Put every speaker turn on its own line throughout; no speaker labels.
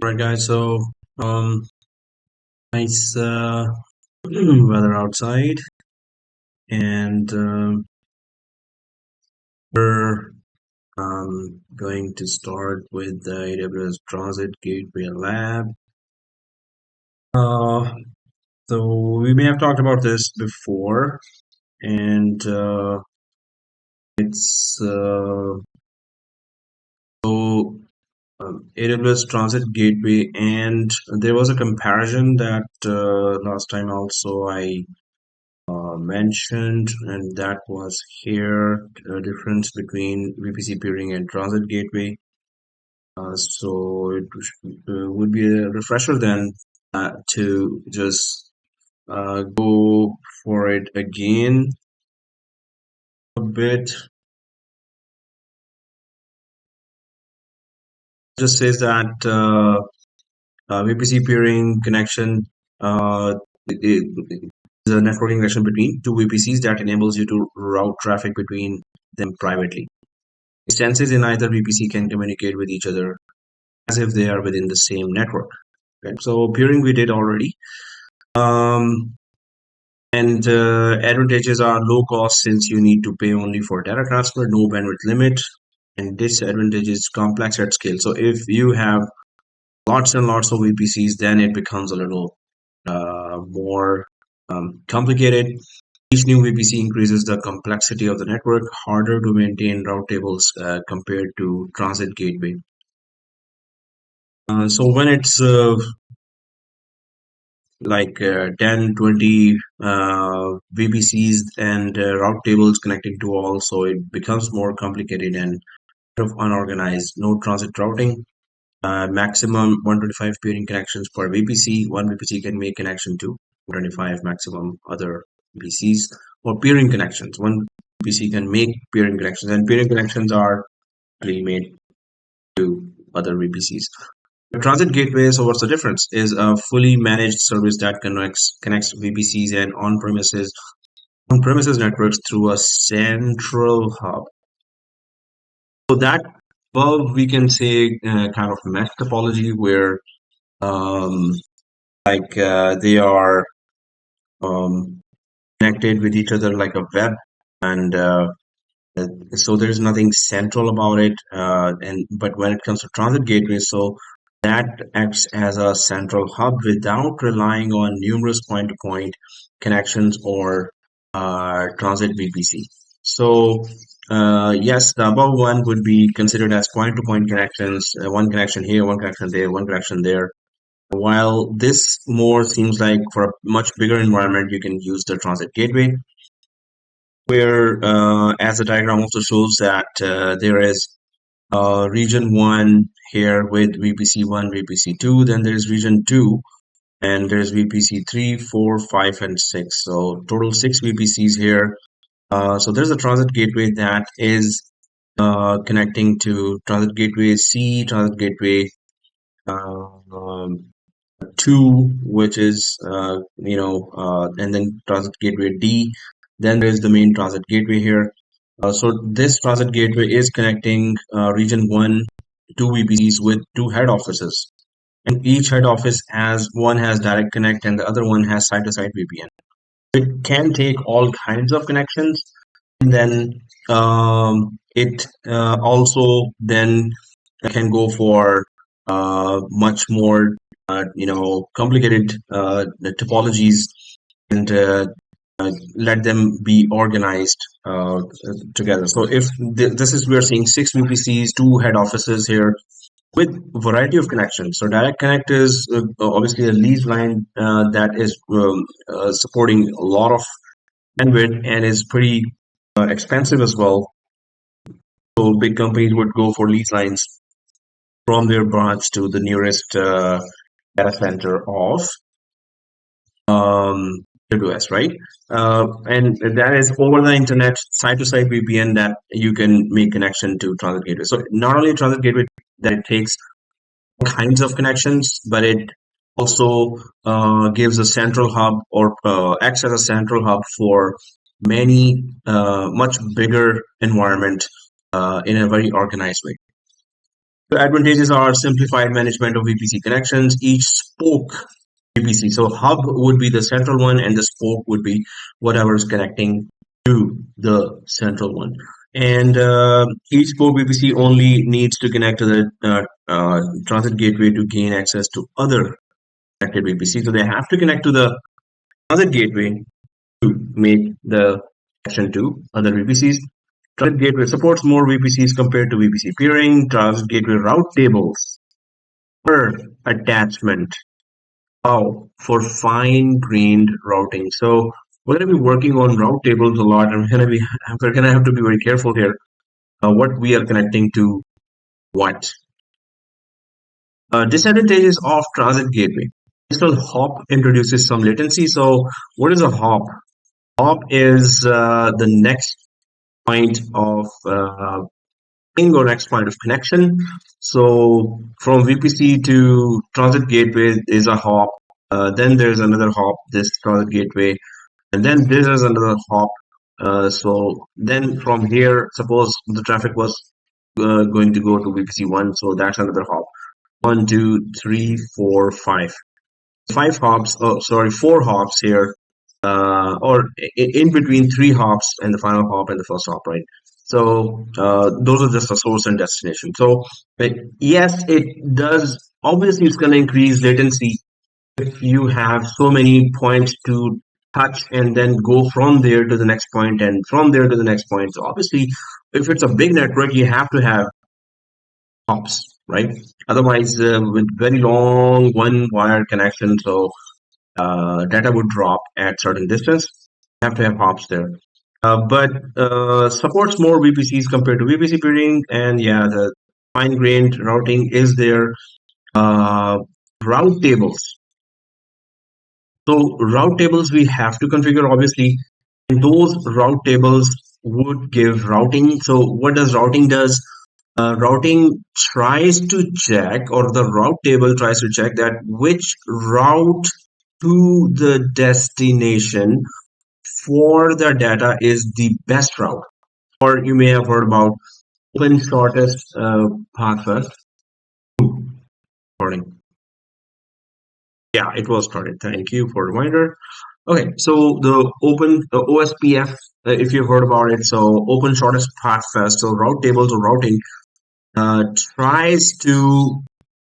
Alright, guys. So, nice weather outside, and we're going to start with the AWS Transit Gateway Lab. Uh, so we may have talked about this before, and it's AWS Transit Gateway, and there was a comparison that last time also I mentioned, and that was here difference between VPC peering and Transit Gateway. So it would be a refresher then to just go for it again a bit. Just says that VPC peering connection is a networking connection between two VPCs that enables you to route traffic between them privately. Instances in either VPC can communicate with each other as if they are within the same network. Right? So peering we did already. And advantages are low cost since you need to pay only for data transfer, no bandwidth limit, and disadvantage is complex at scale. So if you have lots and lots of VPCs, then it becomes a little more complicated. Each new VPC increases the complexity of the network, harder to maintain route tables compared to Transit Gateway. So when it's like 10, 20 VPCs and route tables connecting to all, so it becomes more complicated and kind of unorganized. No transit routing, maximum 125 peering connections per VPC. One VPC can make connection to 125 maximum other VPCs or peering connections. One VPC can make peering connections, and peering connections are actually made to other VPCs. The Transit Gateway, so what's the difference? Is a fully managed service that connects VPCs and on-premises networks through a central hub. So that above we can say kind of mesh topology where they are connected with each other like a web, and so there's nothing central about it. But when it comes to Transit Gateway, so that acts as a central hub without relying on numerous point-to-point connections or transit VPC. So yes, the above one would be considered as point-to-point connections, one connection here, one connection there, one connection there. While this more seems like for a much bigger environment, you can use the Transit Gateway, where as the diagram also shows that there is region 1 here with VPC1, VPC2, then there's region 2, and there's VPC3, 4, 5, and 6. So total 6 VPCs here. So there's a Transit Gateway that is connecting to Transit Gateway C, Transit Gateway 2, which is, and then Transit Gateway D. Then there's the main Transit Gateway here. So this Transit Gateway is connecting region 1 two VPCs with two head offices, and each head office has direct connect and the other one has site-to-site VPN. It can take all kinds of connections, and then it also then can go for much more complicated topologies and let them be organized together. So if this is, we're seeing 6 VPCs, 2 head offices here with variety of connections. So direct connect is obviously a lease line that is supporting a lot of bandwidth and is pretty expensive as well. So big companies would go for lease lines from their branch to the nearest data center of AWS, right? And that is over the internet, site-to-site VPN that you can make connection to Transit Gateway. So not only Transit Gateway that it takes all kinds of connections, but it also gives a central hub or acts as a central hub for many much bigger environment in a very organized way. The advantages are simplified management of VPC connections, each spoke VPC. So hub would be the central one, and the spoke would be whatever is connecting to the central one. And each spoke VPC only needs to connect to the transit gateway to gain access to other connected VPC. So they have to connect to the transit gateway to make the connection to other VPCs. Transit gateway supports more VPCs compared to VPC peering. Transit gateway route tables per attachment. Wow, for fine-grained routing. So we're going to be working on route tables a lot. We're going to have to be very careful here. What we are connecting to what. Disadvantages of transit gateway. Additional hop introduces some latency. So what is a hop? Hop is the next point of ping or next point of connection. So from VPC to transit gateway is a hop. Then there's another hop, this transit gateway, and then this is another hop. So then from here, suppose the traffic was going to go to VPC 1, so that's another hop. 1, 2, 3, 4, 5. 5 hops, oh, sorry, 4 hops here, or in between 3 hops and the final hop and the first hop, right? So those are just the source and destination. So yes, it does. Obviously, it's going to increase latency if you have so many points to touch and then go from there to the next point and from there to the next point. So obviously, if it's a big network, you have to have hops, right? Otherwise, with very long one wire connection, so data would drop at certain distance. You have to have hops there. But supports more VPCs compared to VPC peering, and yeah, the fine-grained routing is there. Route tables. So route tables we have to configure, obviously, and those route tables would give routing. So what does routing does? Routing tries to check, or the route table tries to check that which route to the destination for the data is the best route. Or you may have heard about open shortest path first. Recording. Yeah, it was started. Thank you for the reminder. Okay, so the open OSPF, if you've heard about it, so open shortest path first. So route tables or routing tries to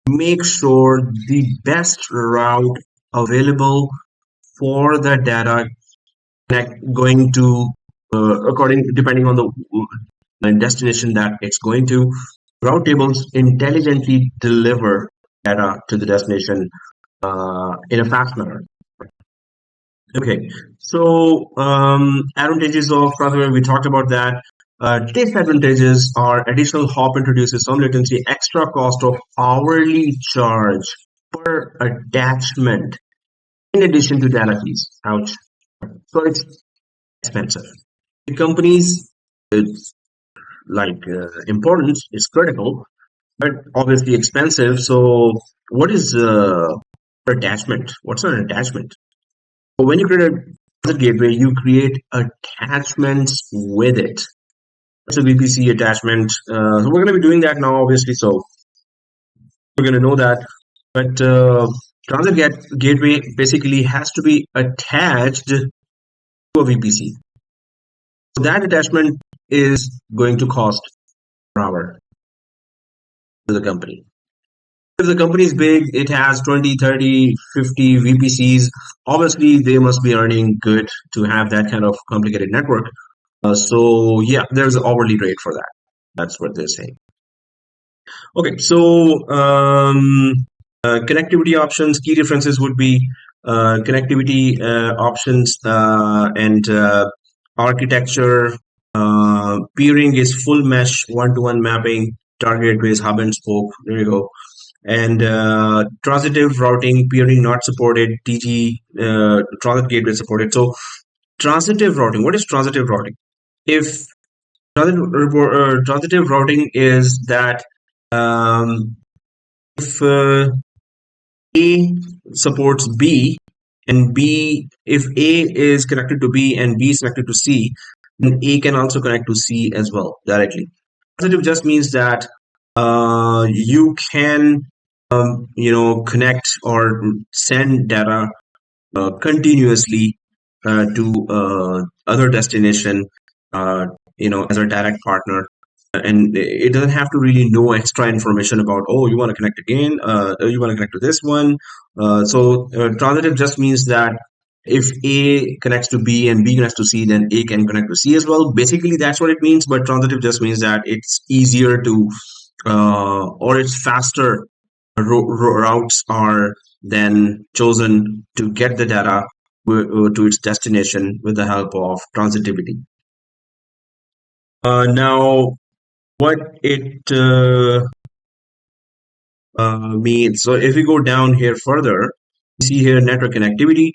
make sure the best route available for the data going to depending on the destination that it's going to. Route tables intelligently deliver data to the destination in a fast manner. Okay, so advantages of Raspberry, we talked about that. Disadvantages are additional hop introduces some latency, extra cost of hourly charge per attachment in addition to data fees. Ouch. So it's expensive. The companies, it's like importance is critical, but obviously expensive. So what is attachment? What's an attachment? So when you create a transit gateway, you create attachments with it. That's a VPC attachment. So we're going to be doing that now, obviously. So we're going to know that. But transit gateway basically has to be attached to a VPC. So that attachment is going to cost per hour to the company. If the company is big, it has 20, 30, 50 VPCs, obviously they must be earning good to have that kind of complicated network. So yeah, there's an hourly rate for that. That's what they're saying. Okay, so connectivity options, key differences would be connectivity options and architecture. Peering is full mesh, one-to-one mapping, target gateway is hub and spoke. There you go. And transitive routing, peering not supported, TG, transit gateway supported. So transitive routing, what is transitive routing? If transitive routing is that if A supports B and B, if A is connected to B and B is connected to C, then A can also connect to C as well directly. Transitive just means that you can connect or send data continuously to other destination, uh, as a direct partner. And it doesn't have to really know extra information about, oh, you want to connect again, you want to connect to this one. Transitive just means that if A connects to B and B connects to C, then A can connect to C as well. Basically, that's what it means. But transitive just means that it's easier to, or it's faster routes are then chosen to get the data to its destination with the help of transitivity. Now, what it means. So, if we go down here further, we see here network connectivity.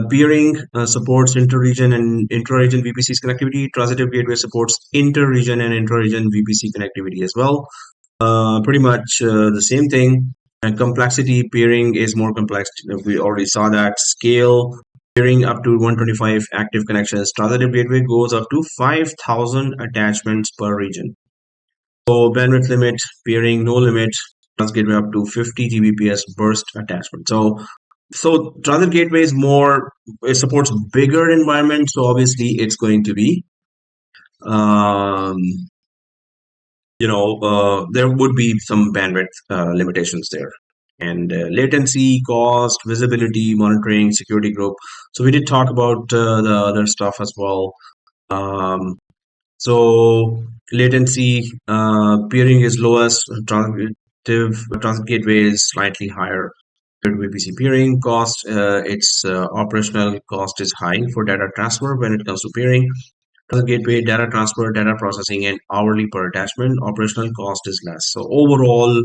Peering supports inter-region and intra-region VPCs connectivity. Transitive gateway supports inter-region and intra-region VPC connectivity as well. Pretty much the same thing. And complexity peering is more complex. We already saw that. Scale peering up to 125 active connections. Transitive gateway goes up to 5,000 attachments per region. So bandwidth limit, peering no limit. Transit gateway up to 50 Gbps burst attachment. So transit gateway is more. It supports bigger environments. So obviously it's going to be um, there would be some bandwidth limitations there. And latency, cost, visibility, monitoring, security group. So we did talk about the other stuff as well. Um, so latency, peering is lowest, transit gateway is slightly higher. VPC peering cost, its operational cost is high for data transfer when it comes to peering. The gateway, data transfer, data processing, and hourly per attachment, operational cost is less. So overall,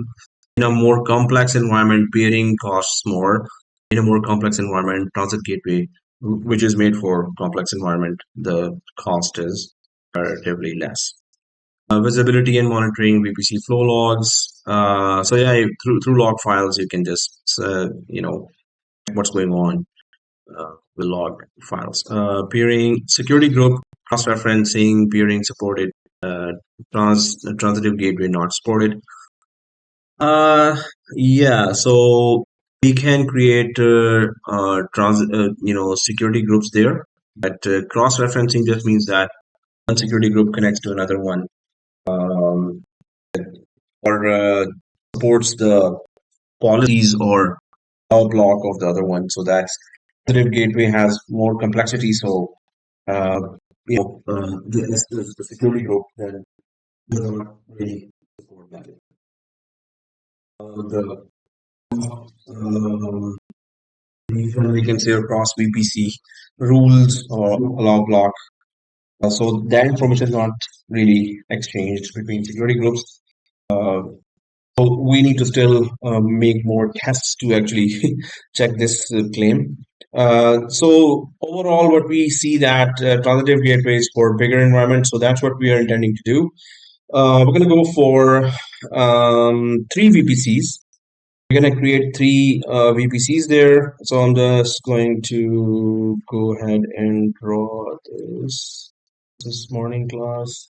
in a more complex environment, peering costs more. In a more complex environment, transit gateway, which is made for complex environment, the cost is relatively less. Visibility and monitoring, VPC flow logs. So yeah, through log files, you can just what's going on with log files. Peering security group cross-referencing, peering supported, transitive gateway not supported. Uh, yeah, so we can create security groups there, but cross-referencing just means that one security group connects to another one, um, or supports the policies or block of the other one. So that's transitive gateway has more complexity. So uh, the security group then does not really support that. The um, we can say across VPC rules or allow block. So that information is not really exchanged between security groups. Uh, so we need to still make more tests to actually check this claim. So overall, what we see that transitive gateways for bigger environments. So that's what we are intending to do. We're going to go for three VPCs. We're going to create three VPCs there. So I'm just going to go ahead and draw this morning class.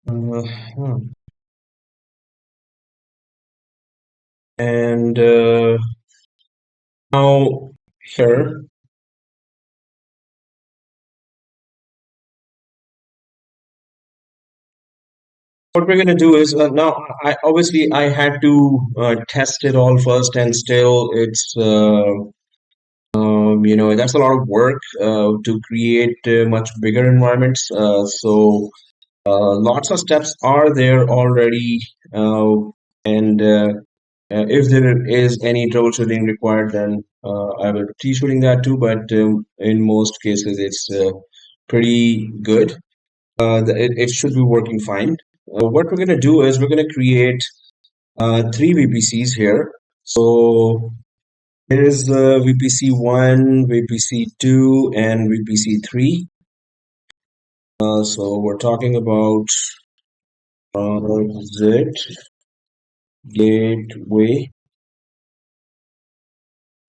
Huh. And now here, what we're going to do is now I had to test it all first, and still it's that's a lot of work to create much bigger environments. So lots of steps are there already, and if there is any troubleshooting required, then I will be shooting that too. But in most cases, it's pretty good. It should be working fine. What we're going to do is we're going to create three VPCs here. So here is the VPC 1, VPC 2, and VPC 3. So we're talking about Z gateway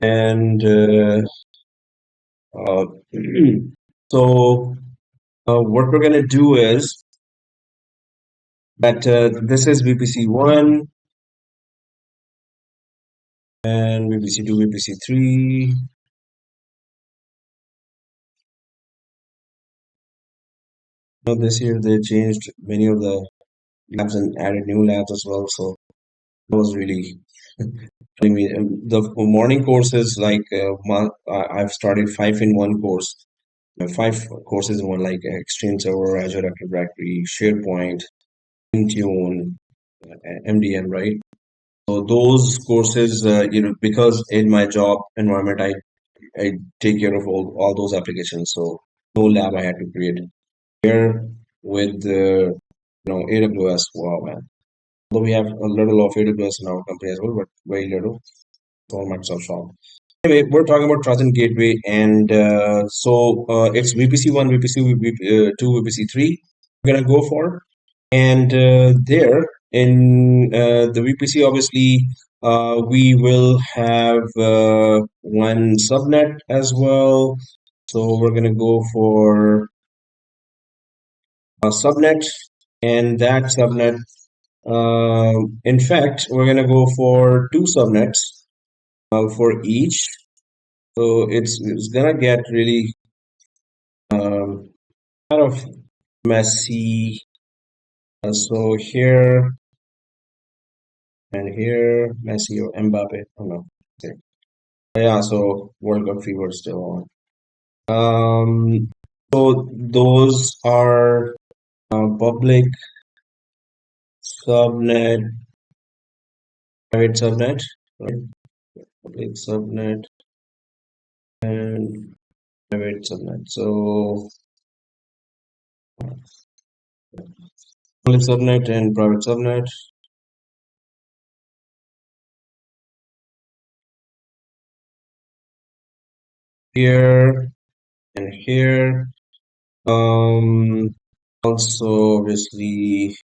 and uh, so what we're going to do is But this is VPC 1 and VPC 2, VPC 3. Now this year they changed many of the labs and added new labs as well. So that was really telling me. And the morning courses, like I've started 5 in 1 course, 5 courses in one, like Extreme Server, Azure Active Directory, SharePoint, Intune, MDM, right? So those courses, because in my job environment, I take care of all those applications. So no lab I had to create here with AWS. Wow, man. Though we have a little of AWS in our company as well, but very little for Microsoft Shop. Anyway, we're talking about Transit Gateway, and it's VPC 1, VPC 2, VPC 3. We're gonna go for, and there in the VPC, obviously, we will have one subnet as well. So we're gonna go for a subnet, and that subnet, in fact, we're gonna go for 2 subnets for each. So it's gonna get really kind of messy. So here and here, Messi or Mbappe. Oh no. Okay. Yeah, so World Cup fever is still on. So those are public subnet, private subnet, right? Public subnet and private subnet. So public subnet and private subnet. Here and here. Also, obviously,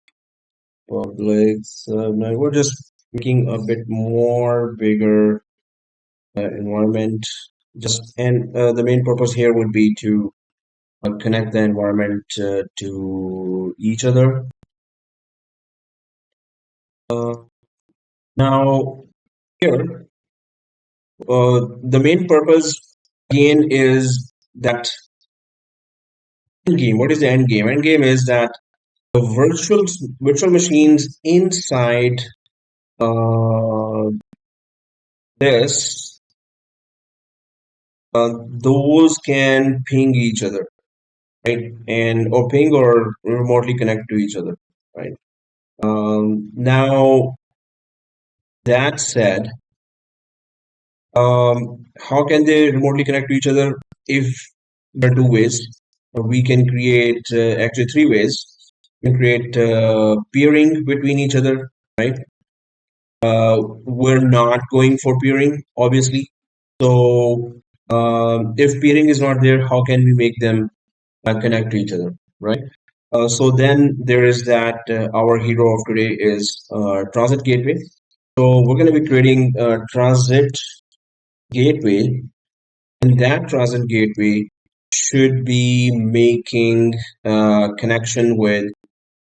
public subnet. We're just making a bit more bigger environment. The main purpose here would be to connect the environment to each other. Uh, Now here, the main purpose again is that end game. What is the end game? End game is that the virtual machines inside uh, this, those can ping each other, right? And or ping or remotely connect to each other, right? Now that said, how can they remotely connect to each other? If there are 2 ways, we can create actually 3 ways. We can create peering between each other, right? We're not going for peering, obviously. So if peering is not there, how can we make them connect to each other, right? So then there is that our hero of today is Transit Gateway. So we're going to be creating a Transit Gateway, and that Transit Gateway should be making connection with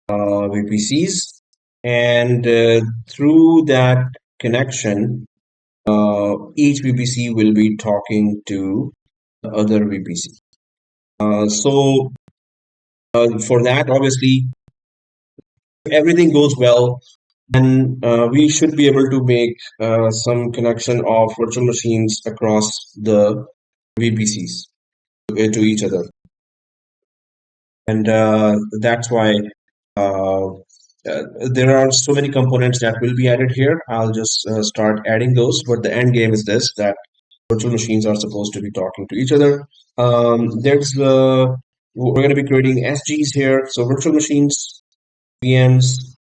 VPCs, and through that connection, each VPC will be talking to the other VPC. For that, obviously, if everything goes well, then we should be able to make some connection of virtual machines across the VPCs to each other. And that's why uh, there are so many components that will be added here. I'll just start adding those. But the end game is this, that virtual machines are supposed to be talking to each other. We're going to be creating SGs here. So virtual machines, VMs.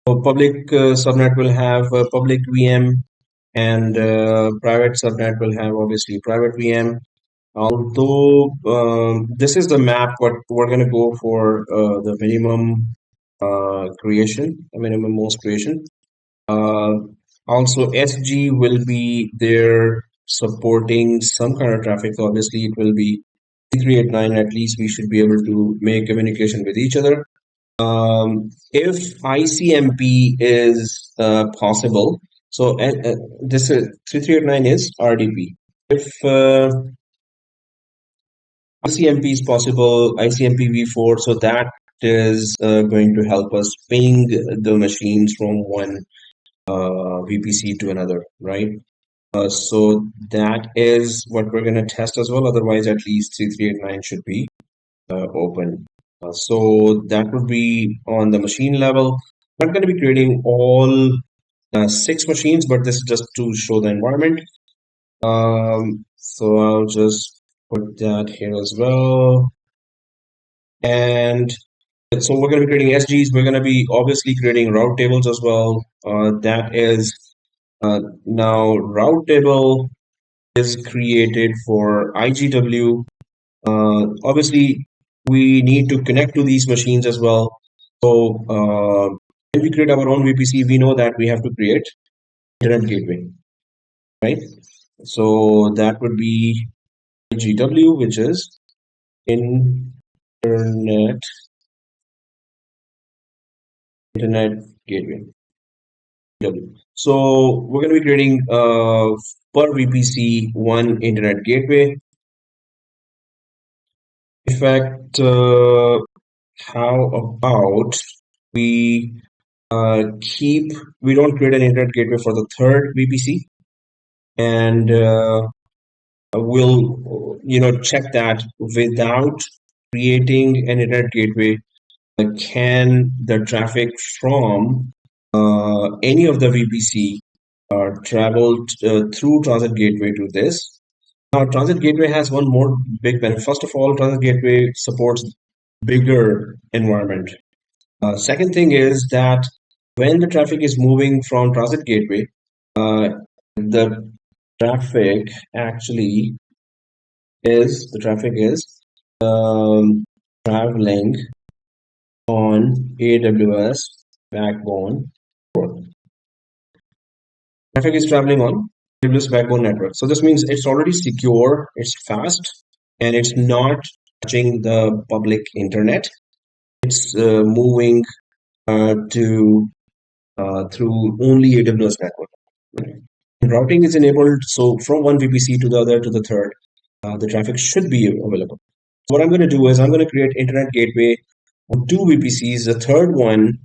So public subnet will have a public VM, and private subnet will have obviously private VM. Although this is the map, but we're going to go for the minimum creation, a minimum most creation. Uh, Also, SG will be there supporting some kind of traffic. So obviously, it will be C389, at least we should be able to make communication with each other. If ICMP is possible, so this is 3389 is RDP. If ICMP is possible, ICMP v4, so that is going to help us ping the machines from one VPC to another, right? So that is what we're going to test as well. Otherwise, at least 3389 should be open. So that would be on the machine level. I'm not going to be creating all 6 machines, but this is just to show the environment. So I'll just put that here as well. And so we're going to be creating SGs. We're going to be obviously creating route tables as well. That is now route table is created for IGW. Obviously, we need to connect to these machines as well. So when we create our own VPC, we know that we have to create internet gateway, right? So that would be IGW, which is internet gateway. So we're going to be creating per VPC one internet gateway. In fact, how about we we don't create an internet gateway for the third VPC, and we'll check that without creating an internet gateway. Can the traffic from any of the VPC travel through Transit Gateway to this? Now, Transit Gateway has one more big benefit. First of all, Transit Gateway supports bigger environment. Second thing is that when the traffic is moving from Transit Gateway, the traffic actually is traveling on AWS backbone network. Traffic is traveling on AWS backbone network. So this means it's already secure, it's fast, and it's not touching the public internet. It's moving to through only AWS network. And routing is enabled, so from one VPC to the other to the third, the traffic should be available. So what I'm going to do is I'm going to create internet gateway on 2 VPCs. The third one,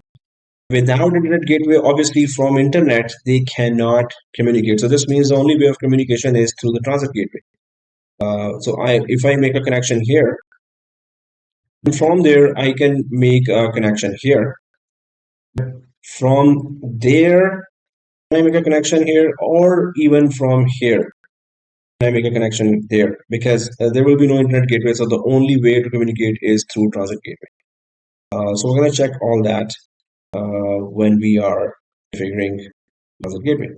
without internet gateway, obviously from internet they cannot communicate. So this means the only way of communication is through the transit gateway. So if I make a connection here, and from there I can make a connection here. From there, I make a connection here, or even from here, I make a connection there, because there will be no internet gateway. So the only way to communicate is through transit gateway. So we're going to check all that when we are configuring transit gateway,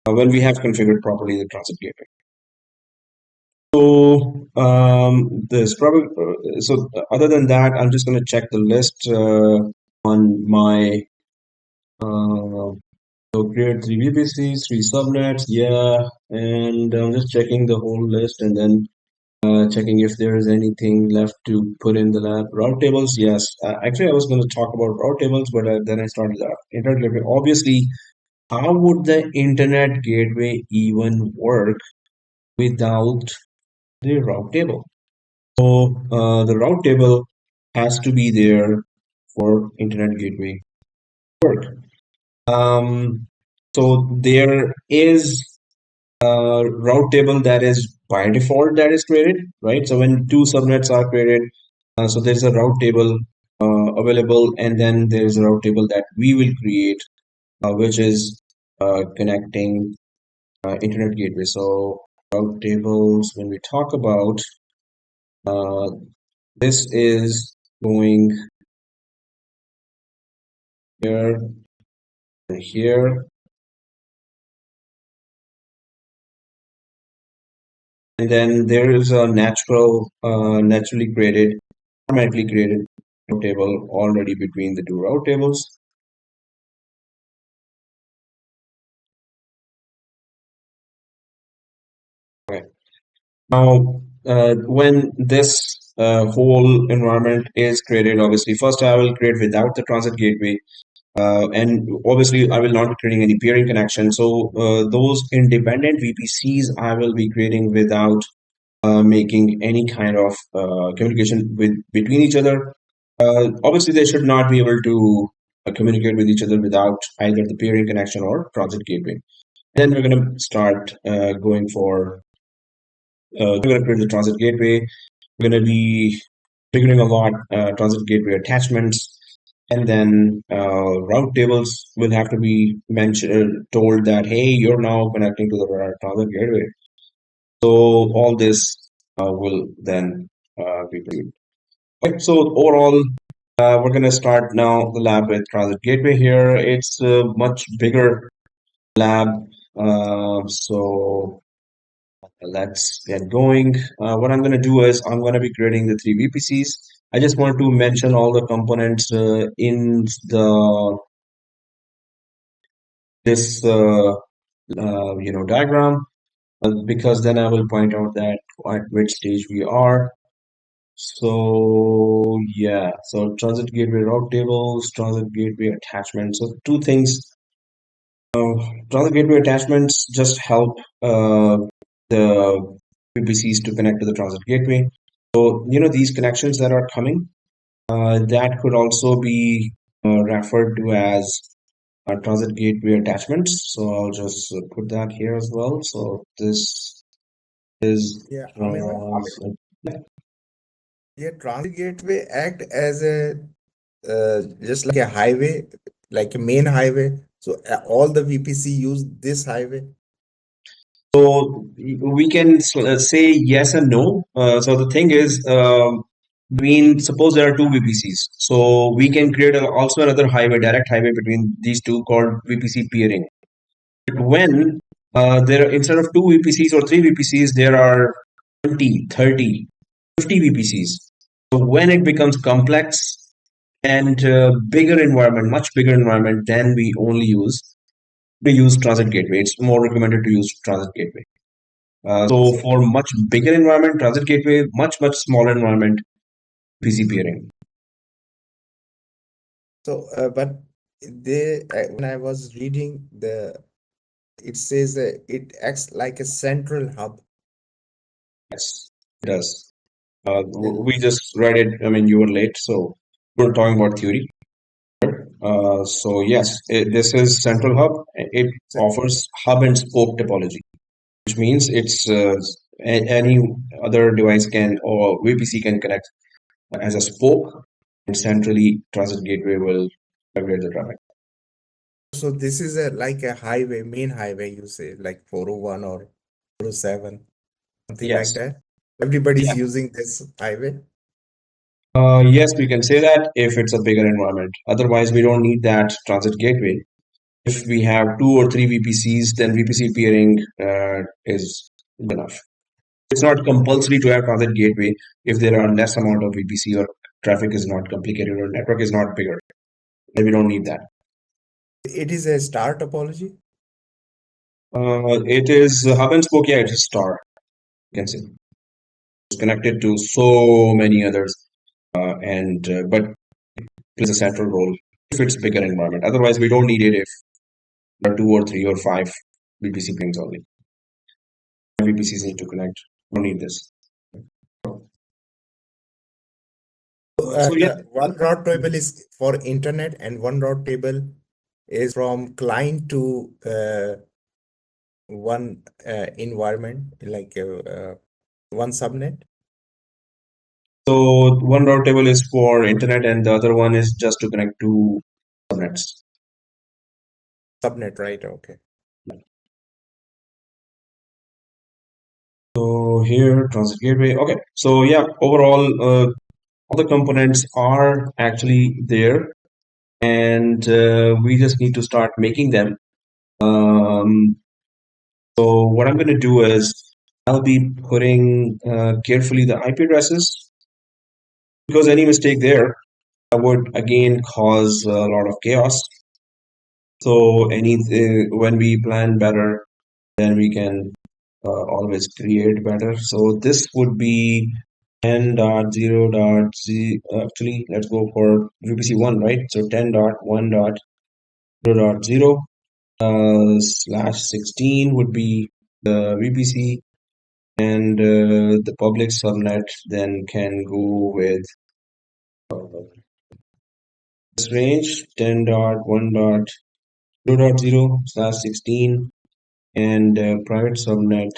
when we have configured properly the transit gateway. So this probably so other than that, I'm just going to check the list on my so create 3 VPCs, 3 subnets, yeah, and I'm just checking the whole list and then checking if there is anything left to put in the lab. Route tables, yes. Actually, I was going to talk about route tables, but then I started internet gateway. Obviously, how would the internet gateway even work without the route table? So the route table has to be there for internet gateway work. So there is a route table that is by default that is created, right? So when 2 subnets are created, so there's a route table available, and then there's a route table that we will create, which is connecting internet gateway. So route tables, when we talk about uh, this is going here and here, and then there is a naturally created, automatically created route table already between the 2 route tables. Okay. Now when this whole environment is created, obviously, first I will create without the transit gateway. And obviously, I will not be creating any peering connection. So those independent VPCs I will be creating without making any kind of communication with between each other. Obviously, they should not be able to communicate with each other without either the peering connection or transit gateway. Then we're going to start going for we're going to create the transit gateway. We're going to be figuring a lot transit gateway attachments, and then route tables will have to be mentioned, told that hey, you're now connecting to the transit gateway. So all this will then be pursued. Okay, so overall, we're going to start now the lab with transit gateway here. It's a much bigger lab, so let's get going. What I'm going to do is I'm going to be creating the three VPCs. I just want to mention all the components in the this diagram, because then I will point out that at which stage we are. So yeah, so transit gateway route tables, transit gateway attachments. So two things. Transit gateway attachments just help the VPCs to connect to the transit gateway. So these connections that are coming, that could also be referred to as transit gateway attachments. So I'll just put that here as well. So this is
Yeah, Amit. Yeah, transit gateway act as a just like a highway, like a main highway. So all the VPC use this highway.
So we can say yes and no. So the thing is, suppose there are two VPCs, so we can create also another highway, direct highway between these two called VPC peering. But when instead of two VPCs or three VPCs, there are 20, 30, 50 VPCs. So when it becomes complex and bigger environment, much bigger environment, then we use transit gateway. It's more recommended to use transit gateway. So
So,
for much bigger environment, transit gateway, much smaller environment, VPC peering.
but when I was reading it says it acts like a central hub.
Yes, it does.
Yeah.
We just read it. I mean, you were late, so we're talking about theory. So yes, this is central hub. It
So,
offers hub and spoke topology, which means it's any other device can or VPC can connect as a spoke, and centrally transit gateway will aggregate the traffic.
so this is like a highway, main highway, you say, like 401 or 407, something like
Yes.
that. Everybody's
Yeah.
using this highway.
Yes, we can say that if it's a bigger environment. Otherwise, we don't need that transit gateway. If we have two or three VPCs, then VPC peering is good enough. It's not compulsory to have transit gateway if there are less amount of VPC or traffic is not complicated or network is not bigger. Then we don't need that.
It is a star topology.
It is hub and spoke. Yeah, it is star. You can say it's connected to so many others, and but plays a central role if it's bigger environment. Otherwise, we don't need it if there are two or three or five VPC pings only. VPCs need to connect. Don't need this. So yeah,
One route table is for internet, and one route table is from client to one environment, like one subnet.
so one route table is for internet, and the other one is just to connect to subnets.
Subnet, right? Okay.
So here, transit gateway. Okay. So yeah, overall, all the components are actually there, and we just need to start making them. Um, so what I'm going to do is I'll be putting carefully the IP addresses, because any mistake there would again cause a lot of chaos. So when we plan better, then we can always create better. So this would be 10.0.0. Actually, let's go for VPC 1, right? So 10.1.0.0 slash 16 would be the VPC, and the public subnet then can go with this range 10.1.0.0 slash 16, and private subnet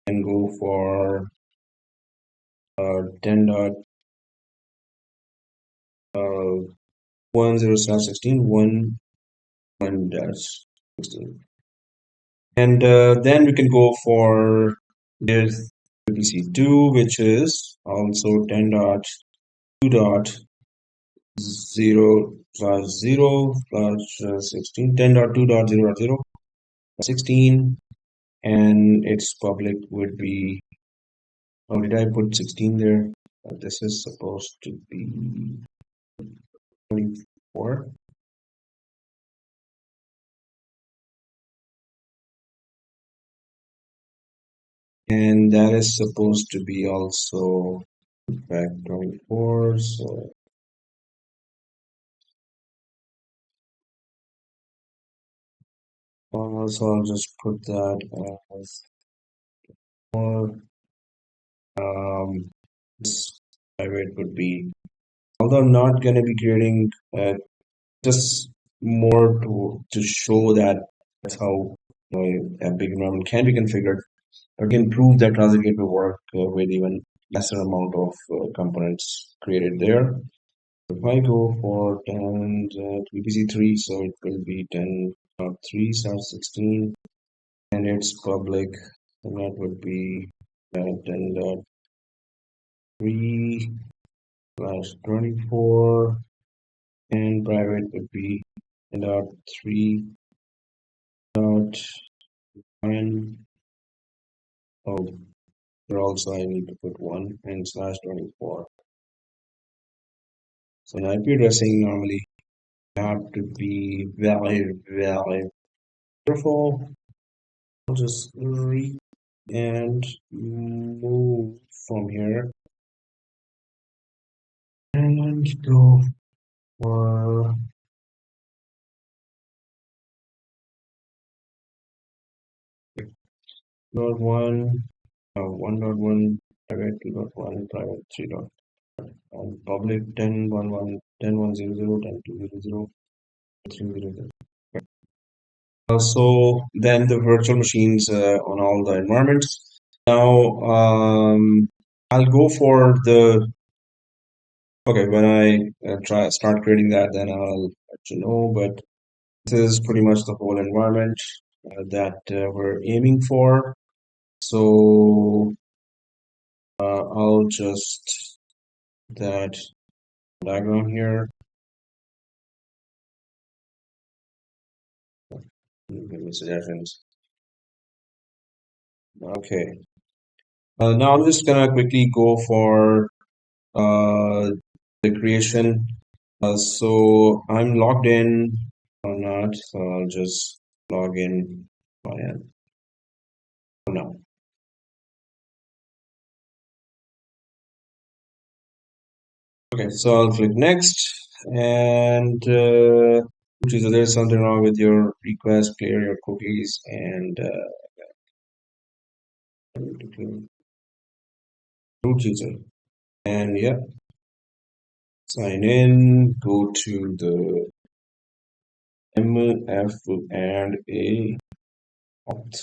can go for 10.10 slash 16 1 dash 16, and then we can go for this VPC2, which is also 10.2.0 slash 0 slash 16 10.2.0.0 16, and its public would be, oh, did I put 16 there? This is supposed to be 24. And that is supposed to be also back 24. So I'll just put that as more. This private would be, although I'm not going to be creating just more to show that that's how a big environment can be configured, or can prove that transit gateway work with even lesser amount of components created there. If I go for 10 VPC3, so it will be 10.3/16, and its public, and that would be 10.3/24, and private would be 10.3.1. Oh, here also I need to put 1 and slash 24. So in IP addressing, normally you have to be very, very careful. I'll just read and move from here and go for dot one, 1.1, private 2.1, private 3. And public 10.11, 10.100, 10.200, 300. So then the virtual machines on all the environments. Now I'll go for the, okay, when I start creating that, then I'll let you know. But this is pretty much the whole environment that we're aiming for. So I'll just that diagram here. Give me suggestions. Okay. Now I'm just gonna quickly go for the creation. So I'm logged in or not, so I'll just log in for now. Okay, so I'll click next, and there's something wrong with your request, clear your cookies, and root user. And yeah, sign in, go to the MF and a opt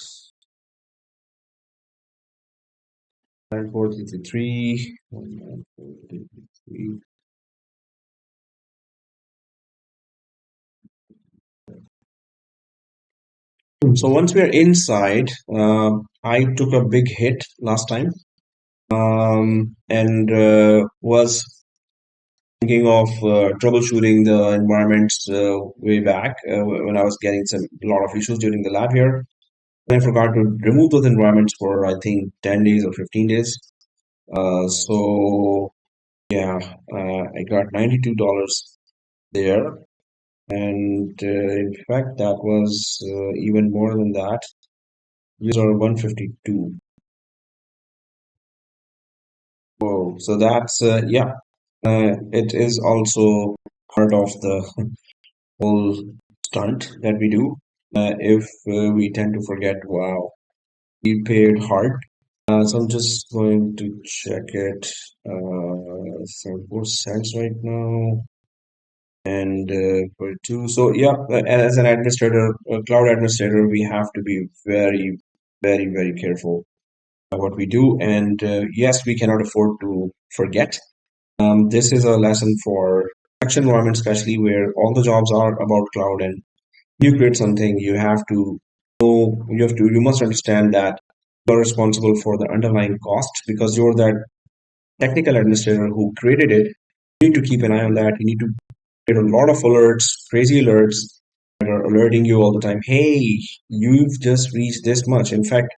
9433 19433. So once we are inside, I took a big hit last time, and was thinking of troubleshooting the environments way back when I was getting a lot of issues during the lab here. I forgot to remove those environments for I think 10 days or 15 days. So yeah, I got $92 there, and in fact that was even more than that. User 152. Whoa. So that's yeah. It is also part of the whole stunt that we do. If we tend to forget, wow, we paid hard. So I'm just going to check it. 4 cents right now, and for two. So yeah, as an administrator, a cloud administrator, we have to be very, very, very careful what we do. And yes, we cannot afford to forget. This is a lesson for production environment, especially where all the jobs are about cloud. And you create something, you have to know, you must understand that you're responsible for the underlying cost because you're that technical administrator who created it. You need to keep an eye on that. You need to get a lot of alerts, crazy alerts that are alerting you all the time. Hey, you've just reached this much. In fact,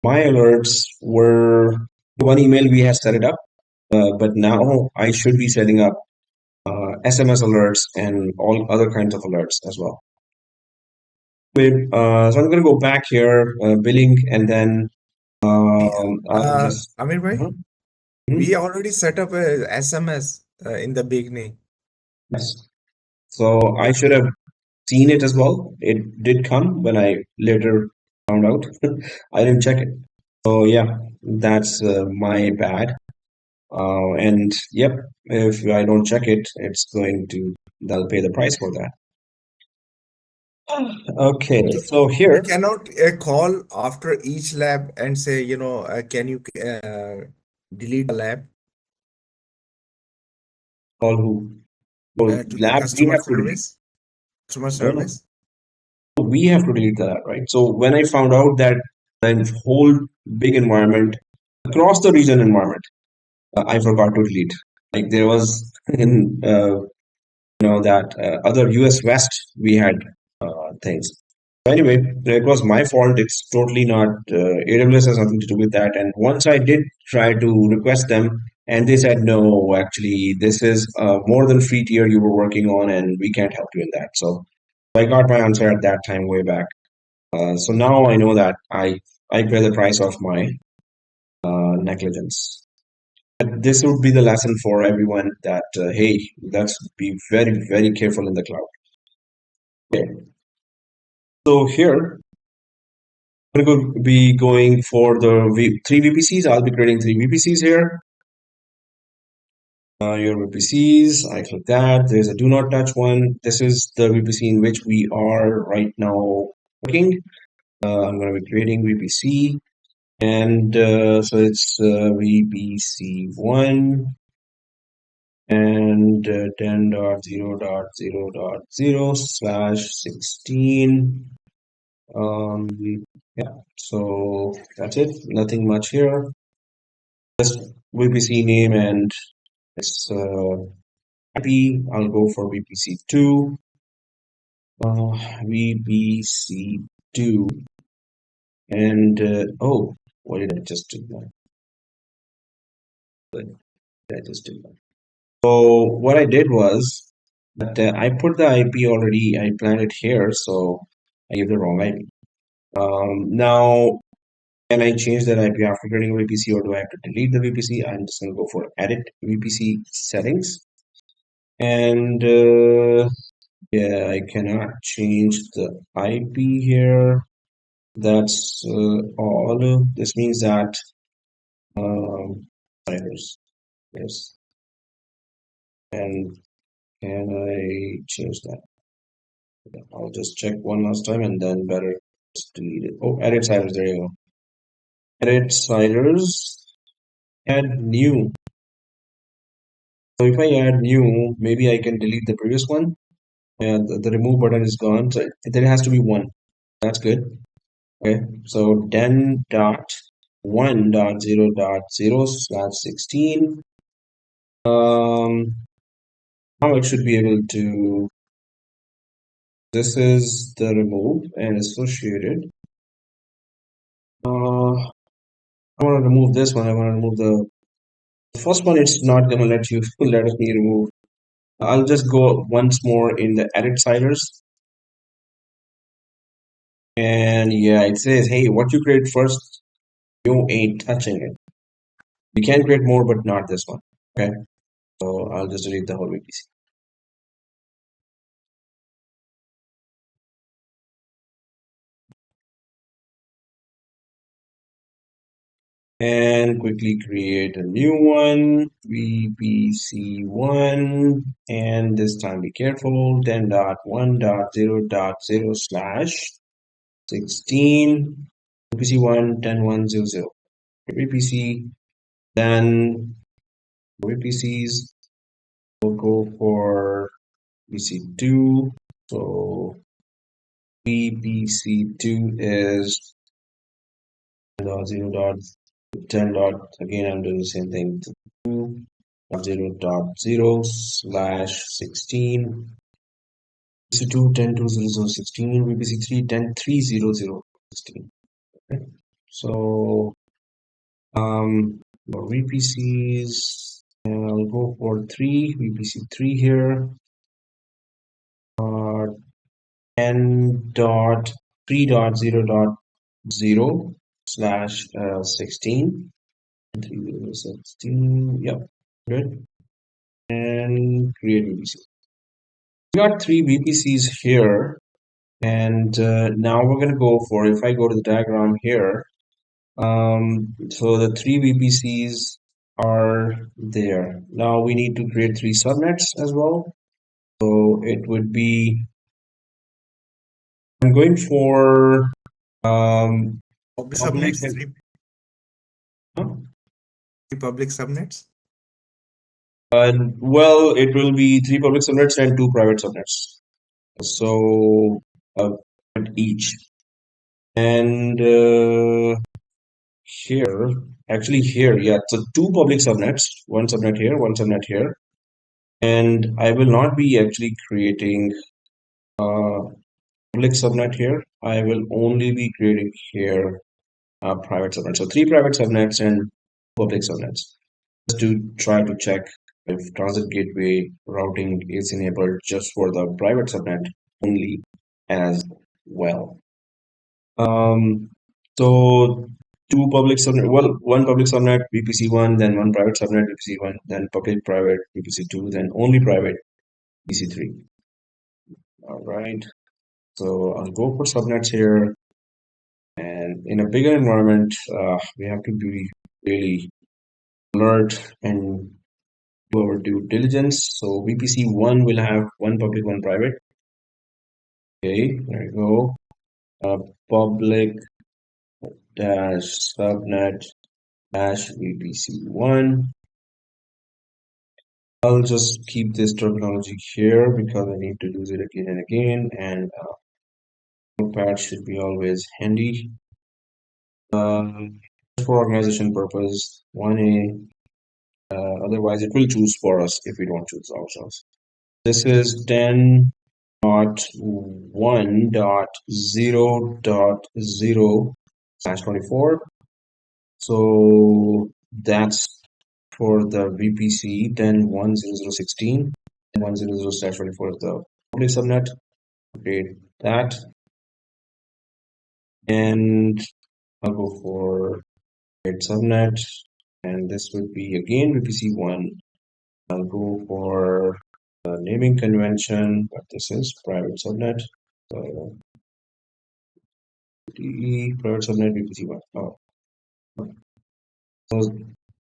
my alerts were one email we had set it up, but now I should be setting up SMS alerts and all other kinds of alerts as well. So I'm going to go back here, billing, and then
Yeah.
I'll just.
Amir bhai,
Mhm,
we
mhm.
already set up a SMS in the beginning.
Yes. So I should have seen it as well. It did come when I later found out. I didn't check it. So yeah, that's my bad. And yep, if I don't check it, they'll pay the price for that. Okay,
So
so
we
here,
cannot call after each lab and say, can you delete the lab
all who, well,
to the
lab, we
customer
have to delete.
service? Customer
No, no,
service?
we have to delete that, right? So when I found out that the whole big environment across the region environment, I forgot to delete. Like there was in that other US West we had things. So anyway, it was my fault. It's totally not AWS has nothing to do with that. And once I did try to request them, and they said no, actually this is more than free tier you were working on, and we can't help you in that. So I got my answer at that time way back. So now I know that I pay the price of my negligence. But this would be the lesson for everyone that hey, let's be very very careful in the cloud. Okay, so here we're going to be going for the three VPCs. I'll be creating three VPCs here. Your VPCs, I click that. There's a do not touch one. This is the VPC in which we are right now working. I'm going to be creating VPC. And so it's VPC1 and 10.0.0.0/16. Um, yeah, so that's it. Nothing much here. Just VPC name and its IP. I'll go for VPC2. VPC2. And oh, what did I just do? What did I just do? So what I did was that I put the IP already. I planned it here, so I gave the wrong IP. Now, can I change that IP after creating a VPC, or do I have to delete the VPC? I'm just going to go for edit VPC settings, and yeah, I cannot change the IP here. That's all. This means that um, yes, and can I change that? I'll just check one last time and then better just delete it. Oh, edit sliders. There you go. Edit sliders. Add new. So if I add new, maybe I can delete the previous one. And the remove button is gone. So there has to be one. That's good. Okay. So den dot 1.0.0/16. Um, now it should be able to. This is the remove and associated. I want to remove this one. I want to remove the first one. It's not gonna let you let me remove. I'll just go once more in the edit sliders, and yeah, it says, "Hey, what you create first, you ain't touching it." We can create more, but not this one. Okay, so I'll just delete the whole VPC. And quickly create a new one, VPC1, and this time be careful, 10.1.0.0/16, VPC1, 10.1.0.0. VPC, then VPCs will go for VPC2. So VPC2 is 10.0.10. Again, I'm doing the same thing. 2.0.0/16. VPC2 10.2.0.0/16. VPC3 10.3.0.0/16. Okay. So for VPCs, I'll go for VPC3 here. 10.3.0.0/16. 3.0/16. Yep, good. And create VPC. We got 3 VPCs here, and now we're going to go for, if I go to the diagram here, so the 3 VPCs are there. Now we need to create 3 subnets as well. So it would be, I'm going for
Public
public
subnets,
and huh?
public subnets.
Well, it will be 3 public subnets and 2 private subnets. So each. And here, actually here, yeah, so 2 public subnets, 1 subnet here, 1 subnet here. And I will not be actually creating public subnet here. I will only be creating here private subnet. So 3 private subnets and public subnets. Just to try to check if transit gateway routing is enabled just for the private subnet only as well. So 2 public subnet, well, 1 public subnet VPC1, then 1 private subnet VPC1, then public private VPC2, then only private VPC3. All right. So I'll go for subnets here, and in a bigger environment, we have to be really alert and do our due diligence. So VPC1 will have 1 public, 1 private. Okay, there you go. Public dash subnet dash VPC1. I'll just keep this terminology here because I need to use it again and again, and notepad should be always handy. For organization purpose, 1A. Otherwise, it will choose for us if we don't choose ourselves. This is 10.1.0.0/24. So that's for the VPC 10.1.0.0/16. 1.0.0/24 is the public subnet. Create that, and I'll go for create subnet, and this would be again VPC1. I'll go for the naming convention, but this is private subnet. So DE private subnet VPC1. Oh. So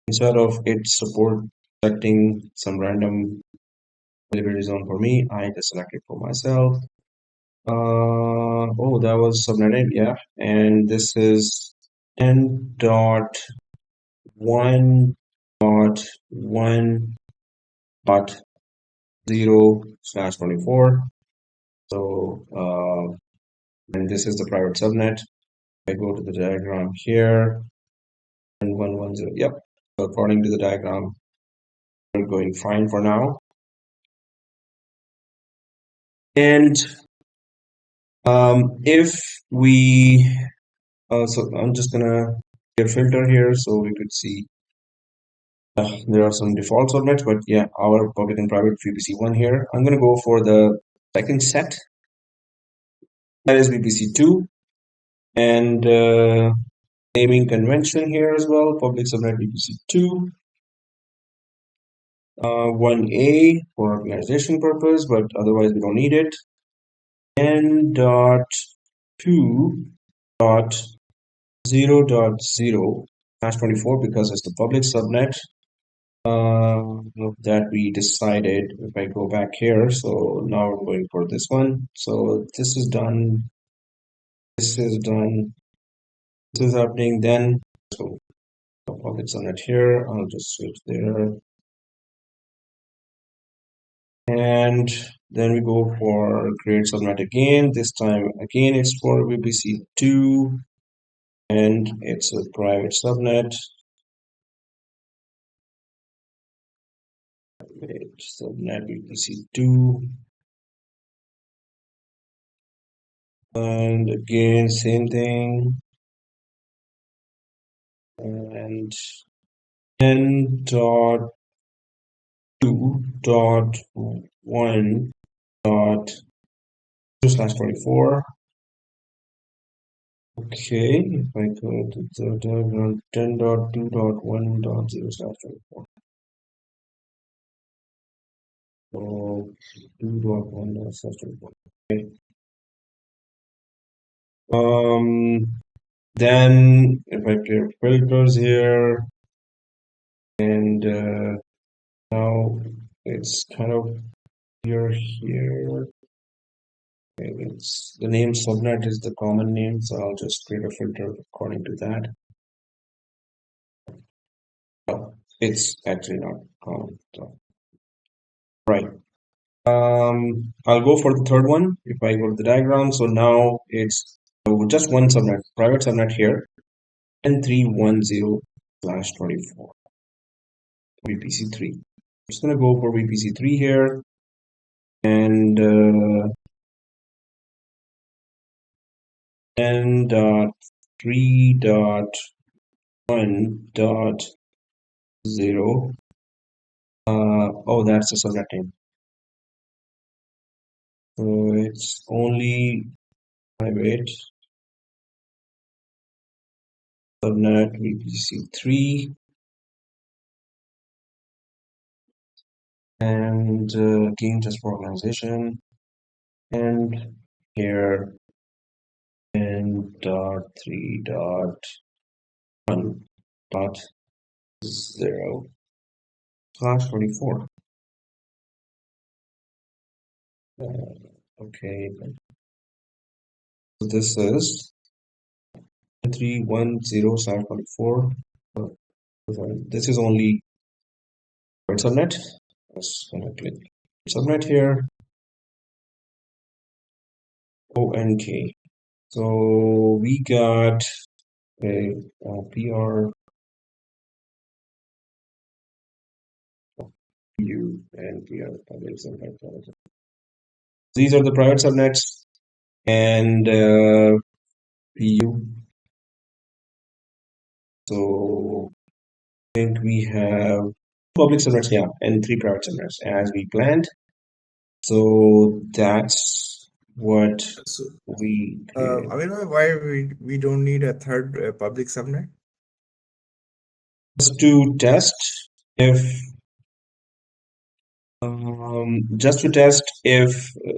instead of it support selecting some random availability zone for me, I just select it for myself. Oh, that was subnetted, yeah. And this is 10.1.1.0/24. So, and this is the private subnet. I go to the diagram here, and 110. Yep. So according to the diagram, we're going fine for now. And if we, so I'm just gonna get a filter here so we could see there are some default subnets, but yeah, our public and private VPC1 here. I'm gonna go for the second set, that is VPC2, and naming convention here as well, public subnet VPC2. 1A for organization purpose, but otherwise we don't need it. N.2.0.0/24 because it's the public subnet that we decided. If I go back here, so now we're going for this one. So this is done. This is done. This is happening then. So public subnet here. I'll just switch there. And then we go for create subnet again. This time again it's for VPC2 and it's a private subnet. Subnet VPC2. And again, same thing. And N.2.1.0/24. Okay, if I go to the diagram 10.2.1.0/24. So 2.1/24. Okay. Then if I clear filters here, and now it's kind of clear here. Okay, it's the name subnet is the common name, so I'll just create a filter according to that. Oh, it's actually not common. So, right. I'll go for the third one. If I go to the diagram, so now it's just one subnet, private subnet here, N310/24, VPC3. I'm just gonna go for VPC3 here, and N.3.1.0. Oh, that's the subnet name. So it's only private subnet VPC3, and again just for organization, and here N.3.1.0/24. Okay, so this is 310/24. This is only subnet. Just gonna click subnet here. ONK. So we got a PR, PU, and PR public subnet. These are the private subnets and PU. So I think we have public subnets, yeah, and 3 private subnets as we planned. So that's what
So,
we created.
I mean, why we don't need a third public subnet?
Just to test if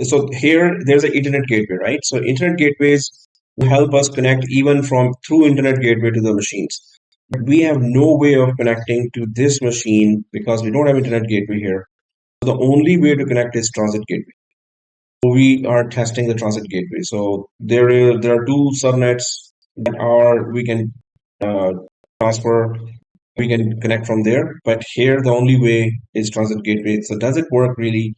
so here there's an internet gateway, right? So internet gateways will help us connect even from through internet gateway to the machines. But we have no way of connecting to this machine because we don't have internet gateway here. So the only way to connect is transit gateway. So we are testing the transit gateway. So there are 2 subnets that are we can transfer, we can connect from there. But here the only way is transit gateway. So does it work really?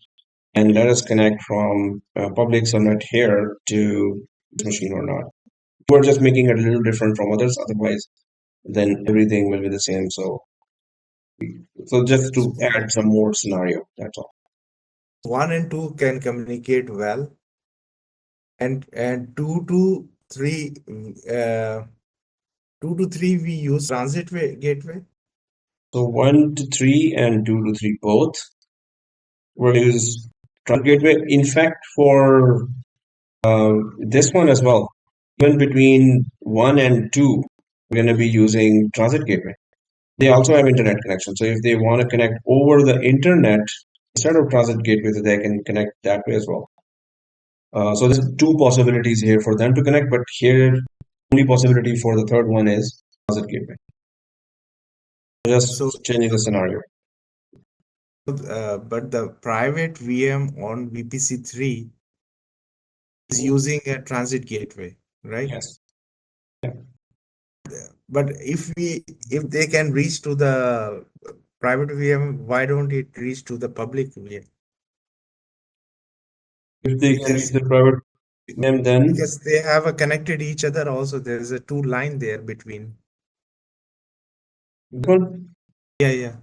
And let us connect from public subnet here to this machine or not. We're just making it a little different from others. Otherwise, then everything will be the same. So just to add some more scenario, that's all.
1 and 2 can communicate well, and 2 to 3 uh, 2 to 3 we use transit gateway.
So 1 to 3 and 2 to 3 both will use transit gateway. In fact, for this one as well, even between 1 and 2, we're going to be using Transit Gateway. They also have internet connection. So if they want to connect over the internet instead of Transit Gateway, so they can connect that way as well. So there's two possibilities here for them to connect, but here only possibility for the third one is Transit Gateway.
So,
Just changing the scenario.
but the private VM on VPC3 is using a transit gateway, right?
Yes. Yeah.
But if they can reach to the private VM, why don't it reach to the public VM?
If they can reach
Because
the private VM, then
because they have a connected each other also. There's a two line there between.
well,
Yeah, yeah.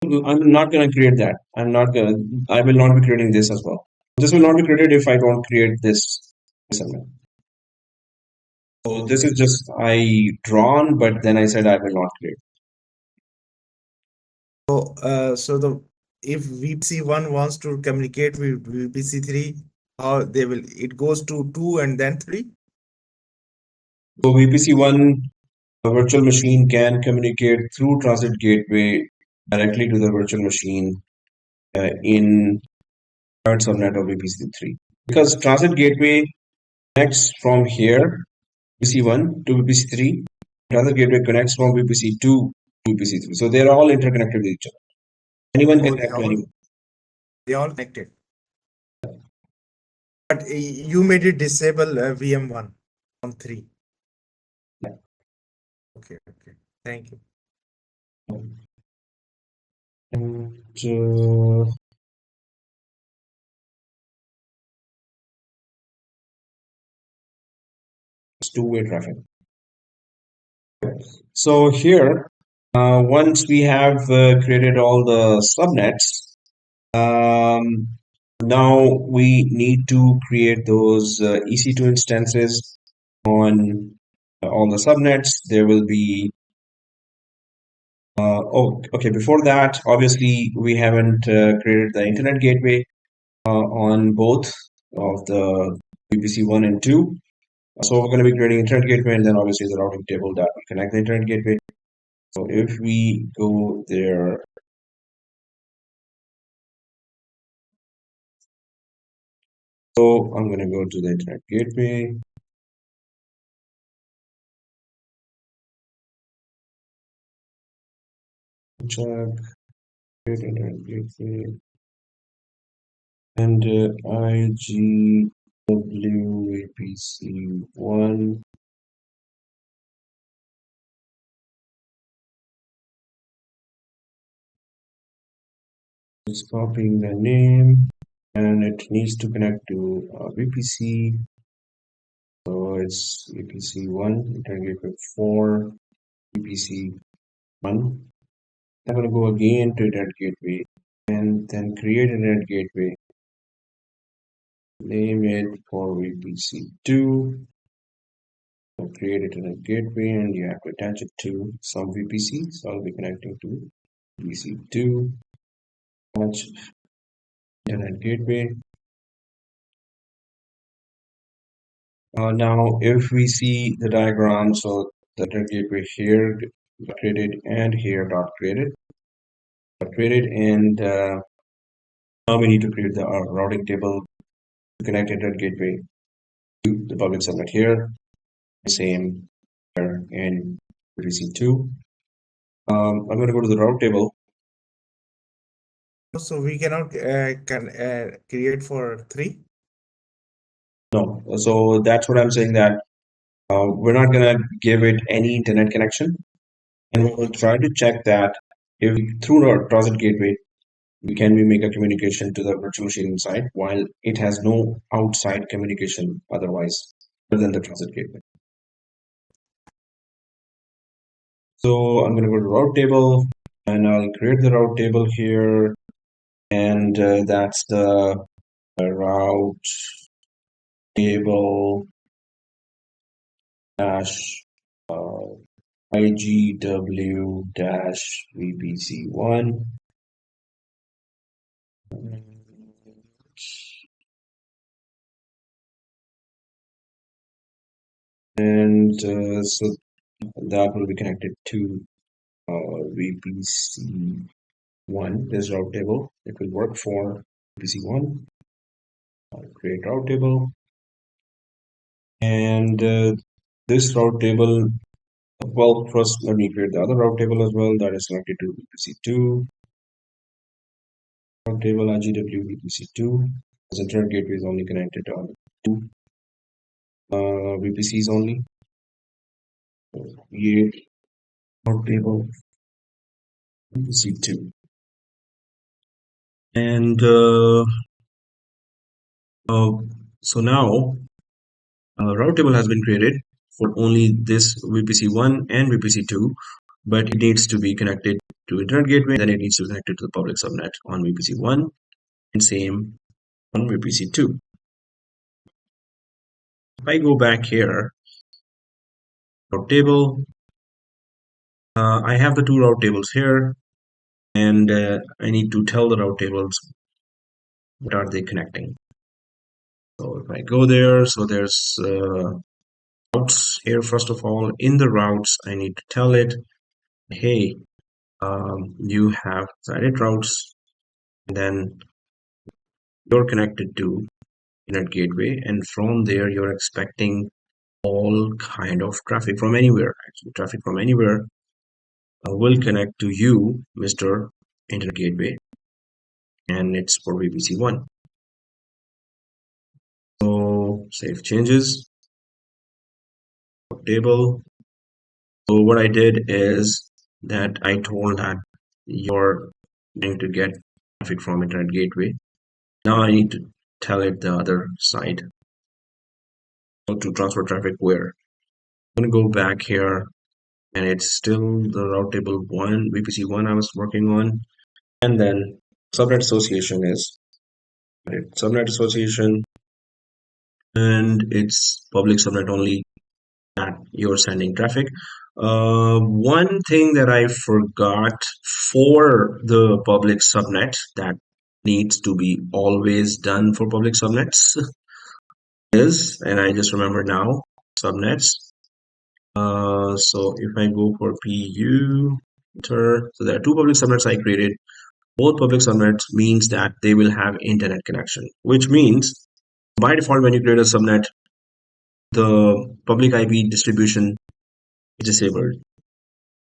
I'm not going to create that. I will not be creating this as well. This will not be created if I don't create this segment. So this
Okay.
is just I drawn, but then I said I will not create.
So the if VPC1 wants to communicate with VPC3, how they will it goes to 2 and then 3?
So VPC1 virtual machine can communicate through Transit Gateway directly to the virtual machine in third subnet of VPC3. Because Transit Gateway connects from here, VPC1 to VPC3. Transit Gateway connects from VPC2 to VPC3. So they're all interconnected with each other. Anyone can
Oh,
connect to anyone.
they all connected. But you made it disable VM1 on 3.
Yeah.
Okay, okay. Thank you.
And it's two-way traffic. So here, once we have created all the subnets, um, now we need to create those EC2 instances on all the subnets. There will be, okay, before that, obviously, we haven't created the internet gateway on both of the VPC 1 and 2. So we're going to be creating internet gateway and then obviously the routing table that will connect the internet gateway. So if we go there, so I'm going to go to the internet gateway, check, create internet gateway, and IGWAPC1 is copying the name and it needs to connect to VPC. So it's VPC1, internet gateway 4, VPC1. I'm going to go again to internet gateway and then create internet gateway. Name it for VPC2. Create internet gateway and you have to attach it to some VPC. So I'll be connecting to VPC2. Attach internet gateway. Now, if we see the diagram, so the internet gateway here created and here dot created, and now we need to create the routing table to connect internet gateway to the public subnet here. Same here in VPC2. I'm going to go to the route table.
So we cannot create for 3?
No, so that's what I'm saying that we're not going to give it any internet connection. And we'll try to check that if through our Transit Gateway, we can make a communication to the virtual machine inside while it has no outside communication otherwise other than the Transit Gateway. So I'm going to go to route table and I'll create the route table here. And that's the route table dash IGW dash VPC1. And so that will be connected to VPC1, this route table. It will work for VPC1. I'll create route table. And this route table, well, first let me create the other route table as well that is connected to VPC2. Route table IGW VPC2. As internet gateway is only connected on two VPCs only. Create route table VPC2. And so now route table has been created for only this VPC1 and VPC2, but it needs to be connected to internet gateway, then it needs to be connected to the public subnet on VPC1 and same on VPC2. If I go back here, route table, I have the two route tables here, and I need to tell the route tables what are they connecting. So if I go there, so there's routes here. First of all, in the routes, I need to tell it, hey, you have cited routes, and then you're connected to internet gateway, and from there you're expecting all kind of traffic from anywhere. Actually, traffic from anywhere will connect to you, Mr. Internet Gateway, and it's for VPC1. So save changes, table. So what I did is that I told that you're going to get traffic from Internet Gateway. Now I need to tell it the other side. So to transfer traffic where? I'm going to go back here, and it's still the route table 1, VPC1 I was working on. And then subnet association is subnet association, and it's public subnet only that you're sending traffic. One thing that I forgot for the public subnet that needs to be always done for public subnets is, and I just remember now, subnets. So if I go for PU, enter, so there are two public subnets I created. Both public subnets means that they will have internet connection, which means by default when you create a subnet, the public IP distribution is disabled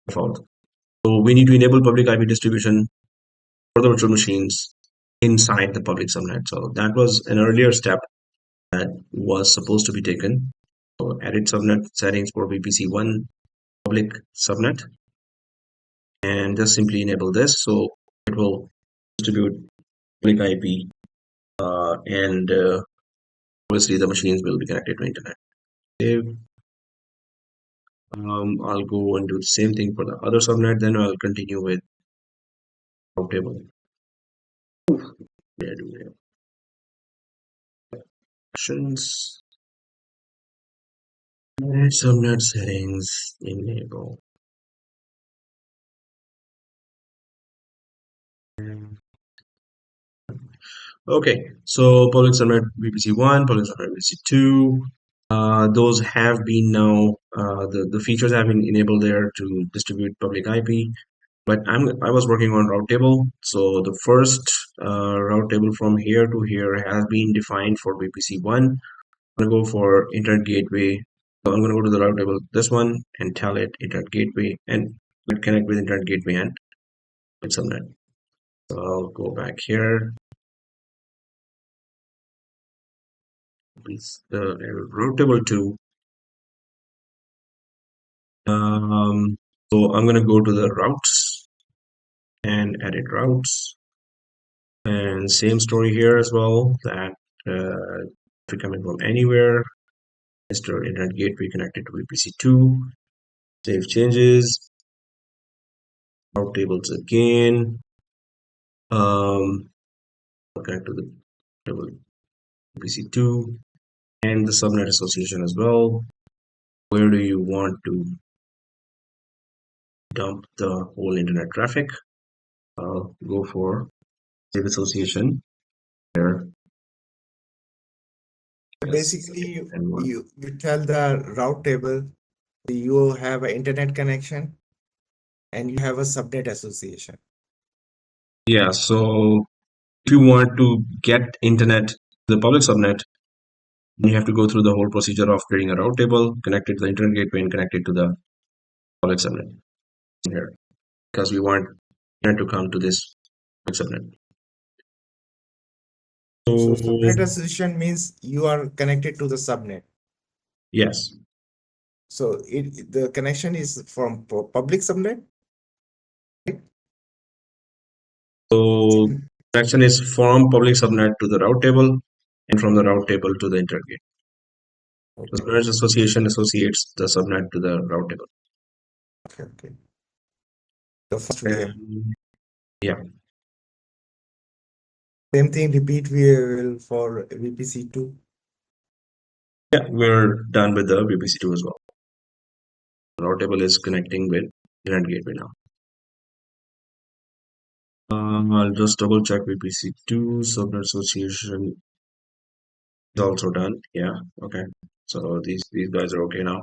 default. So we need to enable public IP distribution for the virtual machines inside the public subnet. So that was an earlier step that was supposed to be taken. So edit subnet settings for VPC1 public subnet and just simply enable this. So it will distribute public IP and obviously the machines will be connected to internet. Save. I'll go and do the same thing for the other subnet, then I'll continue with route table. Where do we have actions? Subnet settings, enable. Okay, so public subnet VPC1, public subnet VPC2, those have been now, the features have been enabled there to distribute public IP. But I was working on route table. So the first route table from here to here has been defined for VPC1. I'm gonna go for internet gateway. So I'm gonna go to the route table, this one, and tell it internet gateway and connect with internet gateway and with subnet. So I'll go back here. Please route table 2. So I'm gonna go to the routes and edit routes. And same story here as well, that if you're coming from anywhere, Mr. Internet Gateway connected to VPC2, save changes, route tables again, connect to the table VPC2, and the subnet association as well. Where do you want to dump the whole internet traffic? I'll go for save association here. Yes,
Basically,
and one.
you tell the route table You have an internet connection and you have a subnet association.
Yeah, so if you want to get internet to the public subnet, you have to go through the whole procedure of creating a route table, connect it to the internet gateway, and connect it to the public subnet here, because we want internet to come to this public subnet.
So
So
subnet association means you are connected to the subnet.
yes,
So the connection is from public subnet, right?
so connection is from public subnet to the route table, and from the route table to the internet gateway. The
Okay,
subnet association associates the subnet to the route table.
okay. The first layer.
And yeah,
Same thing repeat we will for VPC2.
yeah, we're done with the VPC2 as well. The route table is connecting with internet gateway now. I'll just double check VPC2 subnet association is also done. Yeah, okay. So these guys are okay now.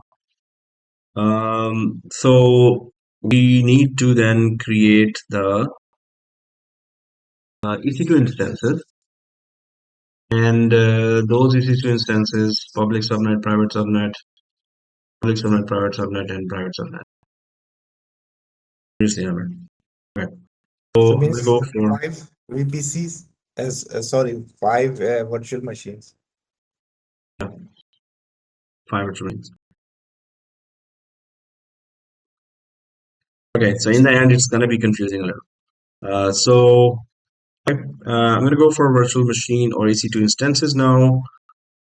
So we need to then create the EC2 instances, and those EC2 instances, public subnet, private subnet, public subnet, private subnet, and private subnet. Seriously, Amber. Okay.
So
So I'm gonna
means
go for
five VPCs as sorry, five virtual machines.
yeah, private subnets. Okay, so in the end, it's gonna be confusing a little. So I'm gonna go for virtual machine or EC2 instances now.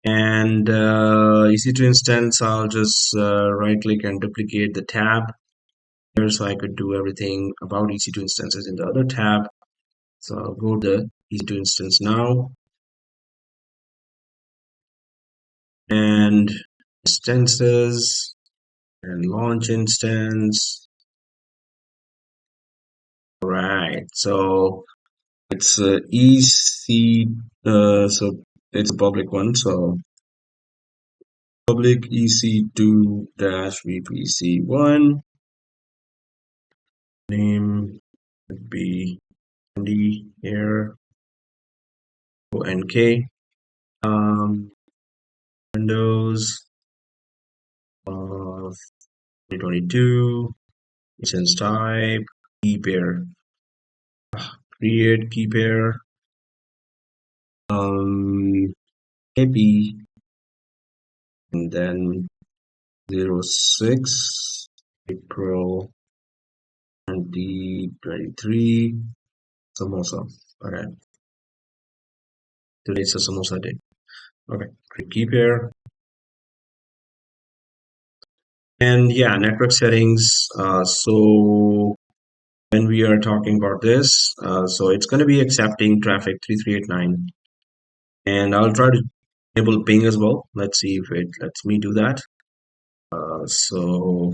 And EC2 instance, I'll just right click and duplicate the tab here so I could do everything about EC2 instances in the other tab. So I'll go to the EC2 instance now and instances and launch instance. Right. So it's EC, so it's a public one. So public EC2 dash VPC1 name would be Andy here, ONK, Windows 2022, license type, key pair, create key pair, happy, and then 06 April 2023, samosa. Okay, today's a samosa day. Okay, create key pair. And yeah, network settings. So when we are talking about this, so it's going to be accepting traffic 3389, and I'll try to enable ping as well. Let's see if it lets me do that. So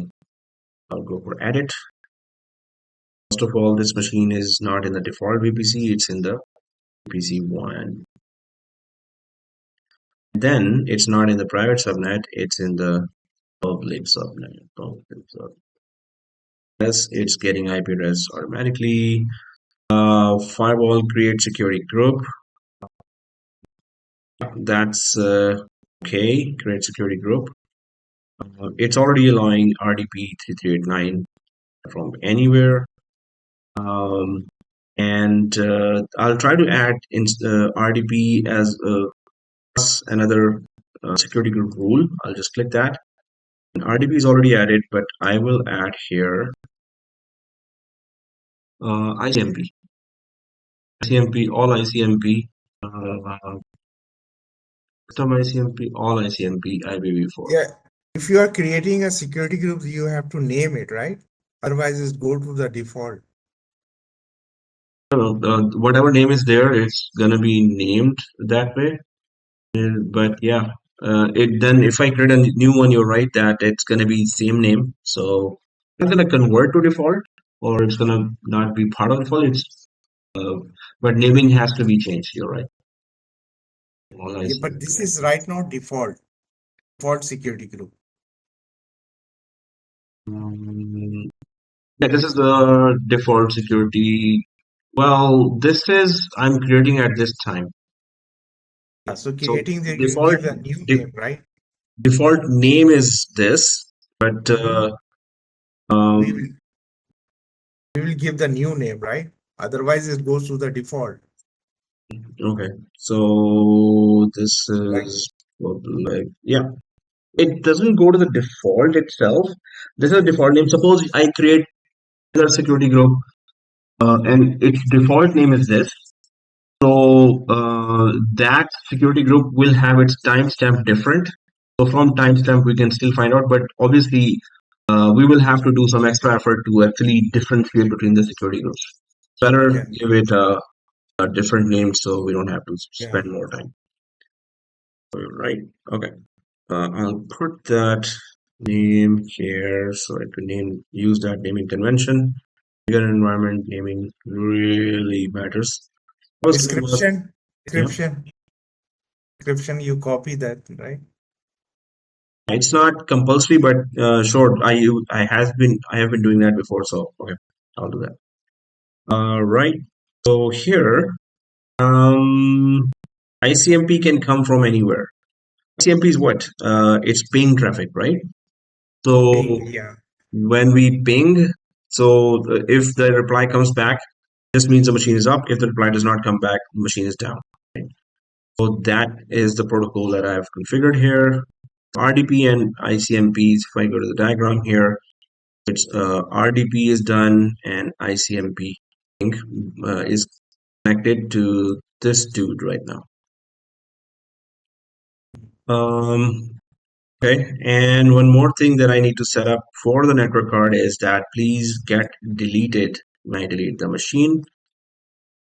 I'll go for edit. First of all, this machine is not in the default VPC, it's in the VPC1. Then it's not in the private subnet, it's in the public subnet. Yes, it's getting IP address automatically. Firewall create security group. That's okay. Create security group. It's already allowing RDP 3389 from anywhere. Um, and I'll try to add RDP as plus another security group rule. I'll just click that. And RDP is already added, but I will add here ICMP. ICMP, all ICMP, custom ICMP, all ICMP, IPv4.
Yeah. If you are creating a security group, you have to name it, right? Otherwise, it's go to the default.
Whatever name is there, it's gonna be named that way. But yeah, it then if I create a new one, you're right that it's gonna be same name. So it's gonna convert to default, or it's gonna not be part of default. It's but naming has to be changed. You're right. All I
Yeah,
see.
but this is right now default security group.
Um, yeah, this is the default security. Well, this is I'm creating at this time.
So
So
creating they will
default
give a new
de
name, right?
default name is this, but
Hmm. We
um,
will we will give the new name, right? Otherwise, it goes to the default.
okay. So this
Like
is like yeah. It doesn't go to the default itself. This is a default name. Suppose I create another security group, and its default name is this. So that security group will have its timestamp different. So from timestamp we can still find out, but obviously we will have to do some extra effort to actually differentiate between the security groups. Better
yeah,
give it a different name so we don't have to
yeah.
spend more time. Right? Okay. I'll put that name here so I can use that naming convention. Bigger environment naming really matters. First name was
Description,
yeah.
description, description. You copy that, right?
It's not compulsory, but sure. I have been doing that before, so okay, I'll do that. Right. So here, um, ICMP can come from anywhere. ICMP is what? It's ping traffic, right?
Ping,
So
yeah.
when we ping, so if the reply comes back, this means the machine is up. If the reply does not come back, the machine is down. Right? So that is the protocol that I have configured here. RDP and ICMPs. If I go to the diagram here, it's RDP is done and ICMP is connected to this dude right now. Um, okay, and one more thing that I need to set up for the network card is that please get deleted when I delete the machine.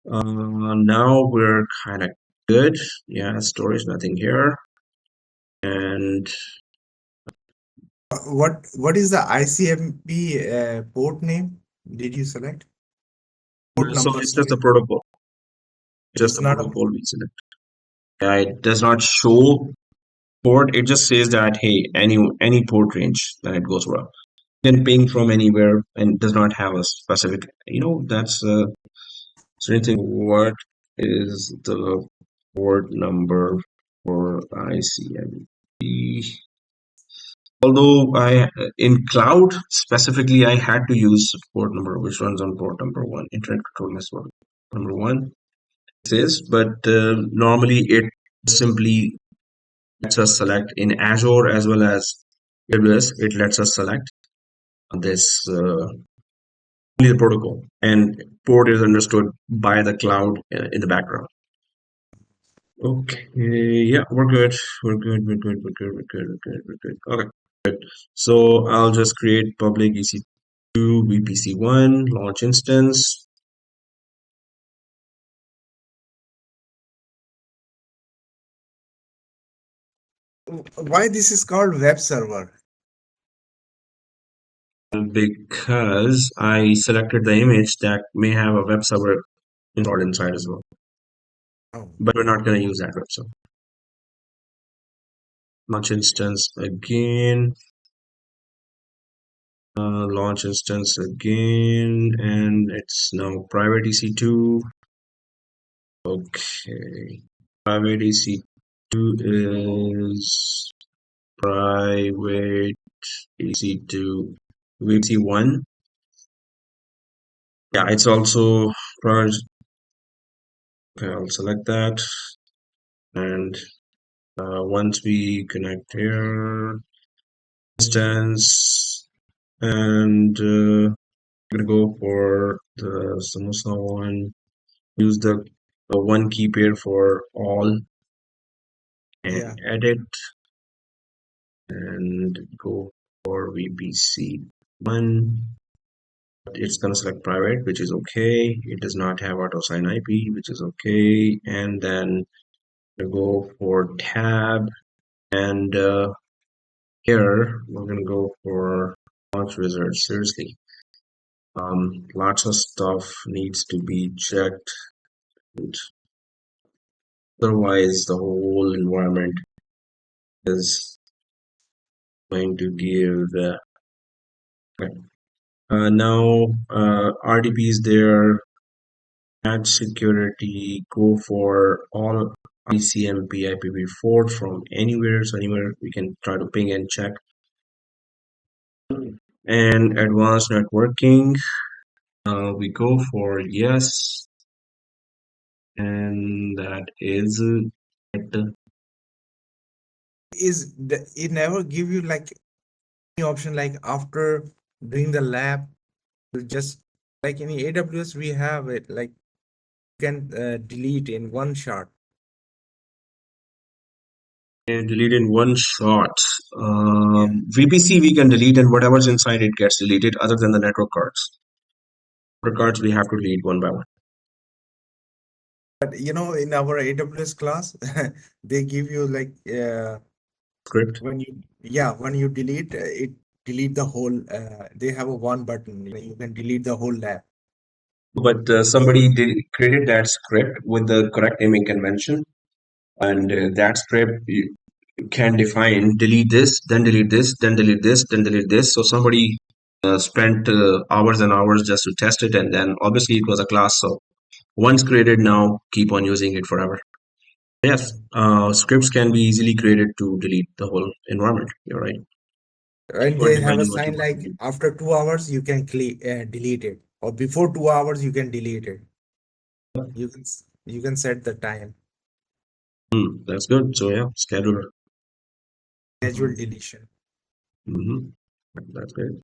Now we're kind of good. Yeah, storage, nothing here. And
What is the ICMP port name? Did you select port
so
number?
it's just
Sorry,
a protocol, just
it's
a
not a.
protocol we select. Yeah, it does not show port. It just says that hey, any port range, then it goes well. You can ping from anywhere and does not have a specific. That's so anything. What is the port number for ICMP? Although in cloud specifically, I had to use port number, which runs on port number one, Internet Control Network number one. It is, but normally it simply lets us select in Azure as well as AWS. It lets us select this only the protocol, and port is understood by the cloud in the background. Okay, yeah, we're good. We're good. We're good. We're good. We're good. We're good. We're good. Okay, good. So I'll just create public EC2 VPC1 launch instance.
Why this is called web server?
Because I selected the image that may have a web server installed inside as well.
Oh,
But we're not going to use that web server. Launch instance again. Launch instance again. And it's now private EC2. Okay. Private EC2 is private EC2 VPC1. Yeah, it's also private. Okay, I'll select that. And once we connect here, instance, and I'm gonna go for the Samosa one. Use the one key pair for all
yeah.
and edit and go for VPC one. It's gonna select private, which is okay. It does not have auto sign IP, which is okay. And then we go for tab and here we're gonna go for launch wizard. Seriously, lots of stuff needs to be checked. Otherwise, the whole environment is going to give Okay. Now, RDP is there, add security, go for all ICMP IPv4 from anywhere. So anywhere we can try to ping and check. And advanced networking, we go for yes, and that is it.
It never give you like any option like after doing the lab, you just like in AWS we have it like you can delete in one shot.
And delete in one shot.
Yeah.
VPC we can delete, and whatever's inside it gets deleted, other than the network cards. Network cards we have to delete one by one.
But in our AWS class, they give you like
Script.
when you delete it, delete the whole. They have a one button. You can delete the whole lab.
But somebody did created that script with the correct naming convention, and that script you can define delete this, then delete this, then delete this, then delete this. So somebody spent hours and hours just to test it, and then obviously it was a class. So once created, now keep on using it forever. Yes,
Mhm.
scripts can be easily created to delete the whole environment. You're right.
And
Keyword
they have a
depending what you
sign
want to
like
do.
after 2 hours you can delete it, or before 2 hours you can delete it. You can set the time,
That's good. So yeah, scheduler.
schedule deletion.
hmm That's good.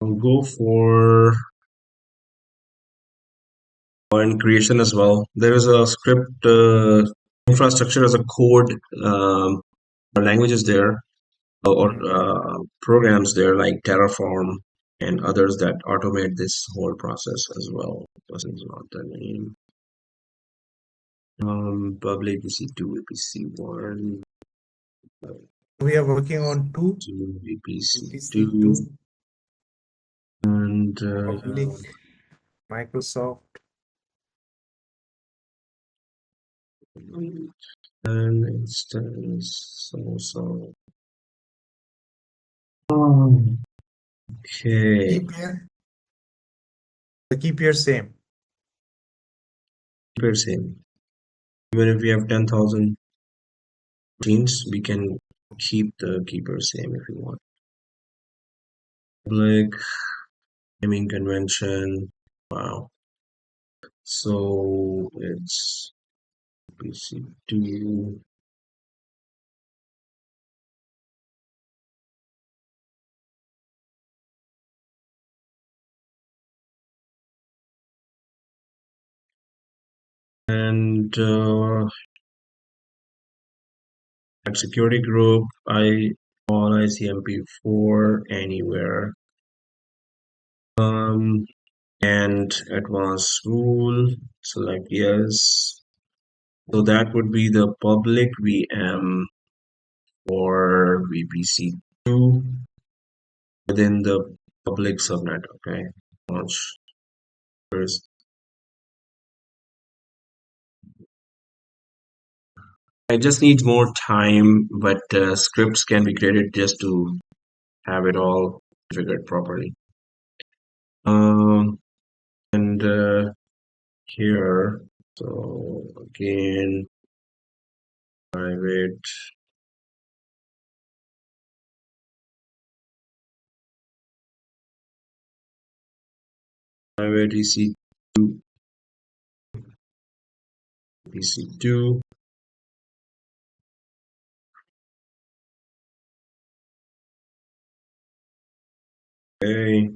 I'll go for and creation as well. There is a script infrastructure as a code languages there or
Mhm.
programs there like Terraform and others that automate this whole process as well. This is not the name. Public VPC2, VPC1,
We are working on two,
to
VPC
VPC2,
2,
and
public, Microsoft.
instance. Okay,
Keep here, keep here same.
keep it same. Even if we have 10,000 routines, we can keep the keeper same if we want. Public naming convention. Wow. So it's PC2. And at security group, I all ICMP4 anywhere. And advanced rule, select yes. So that would be the public VM for VPC2 within the public subnet. Okay. Launch first. I just need more time, but scripts can be created just to have it all configured properly. Um, and here, so again, private, private EC2, EC2, okay,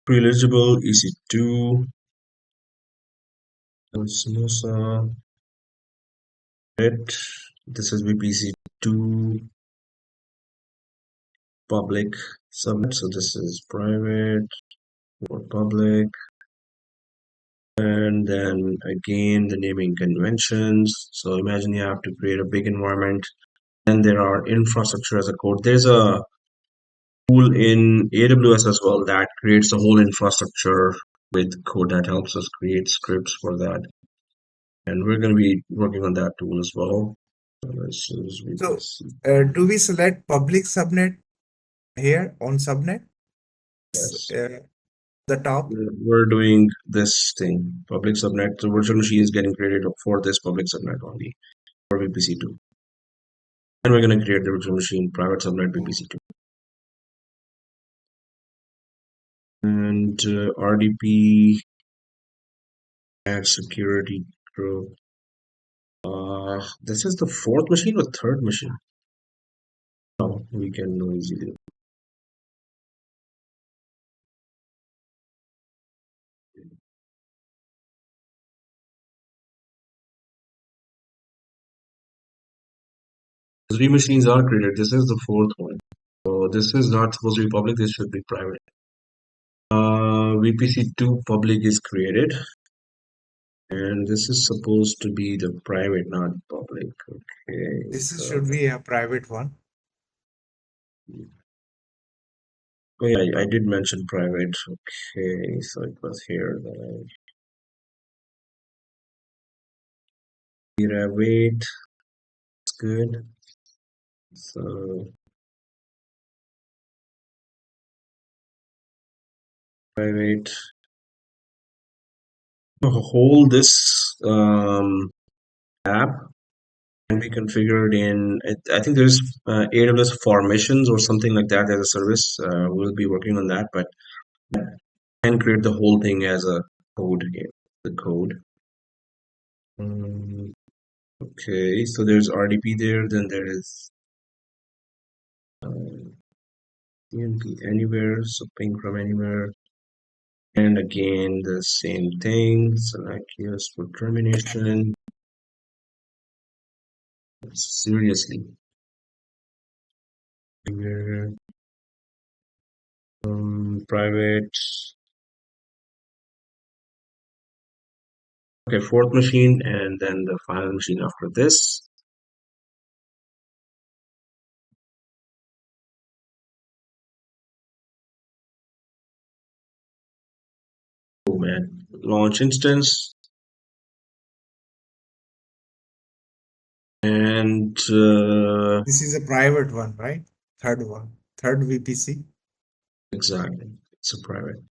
pre-eligible EC2, Samosa, it. This is VPC2 public subnet, so this is private or public. And then again, the naming conventions. So imagine you have to create a big environment. Then there are infrastructure as a code. There's a tool in AWS as well that creates the whole infrastructure with code that helps us create scripts for that. And we're going to be working on that tool as well. So this is
So,
VPC.
do we select public subnet? here on subnet.
Yes.
The top.
We're doing this thing, public subnet. The virtual machine is getting created for this public subnet only for VPC2. And we're going to create the virtual machine private subnet VPC2. And RDP, add security group. This is the fourth machine or third machine? No, we can know easily. Three machines are created. This is the fourth one. So this is not supposed to be public. This should be private. VPC2 public is created. And this is supposed to be the private, not public. Okay,
Should be a private one.
oh yeah, I did mention private. Okay, so it was here that I wait. It's good. So private. Hold this app can be configured in. I think there's AWS Formations or something like that as a service. We'll be working on that, but can create the whole thing as a code here. The code. Um, okay, so there's RDP there. Then there is ENP anywhere, so ping from anywhere. And again, the same thing. Select yes for termination. Seriously. Anywhere. Private. Okay, fourth machine, and then the final machine after this. Oh man, launch instance. And
This is a private one, right? Third one. Third VPC.
exactly, it's a private.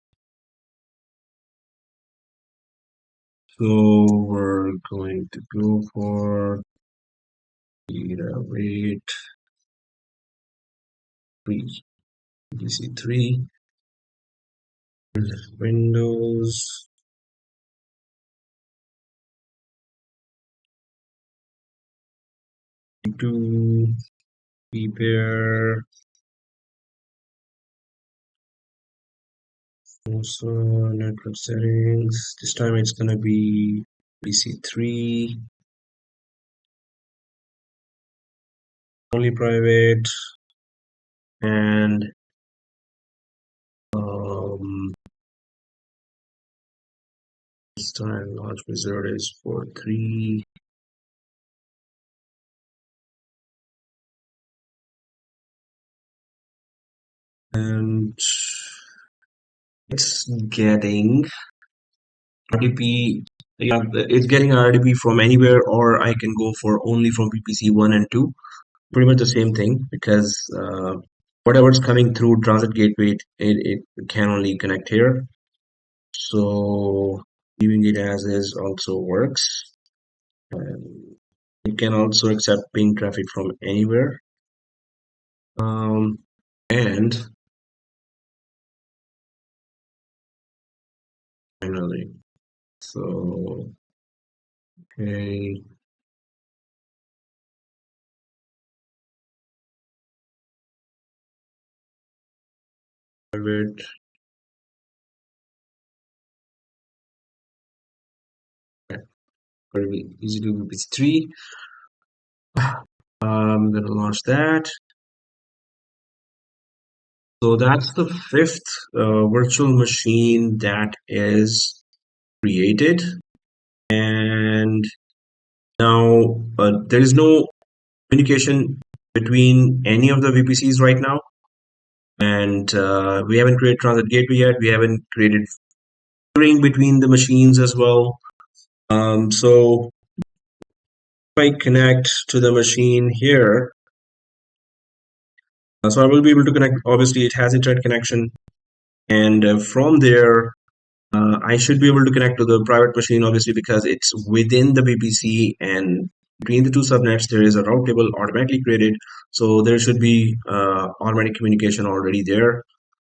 So we're going to go for data rate 3, VPC3. Windows. To prepare also network settings. This time it's gonna be PC3 only private and this time launch wizard is for 3 and it's getting RDP. Yeah, it's getting RDP from anywhere, or I can go for only from VPC 1 and 2. Pretty much the same thing because whatever's coming through Transit Gateway, it can only connect here. So leaving it as is also works. It can also accept ping traffic from anywhere. And finally, so okay, private. Okay, very easy to do with 3. I'm gonna launch that. So that's the fifth virtual machine that is created. And now there is no communication between any of the VPCs right now. And we haven't created Transit Gateway yet. We haven't created filtering between the machines as well. So if I connect to the machine here, So I will be able to connect. Obviously, it has internet connection, and from there, I should be able to connect to the private machine, obviously, because it's within the VPC, and between the two subnets, there is a route table automatically created. So there should be automatic communication already there.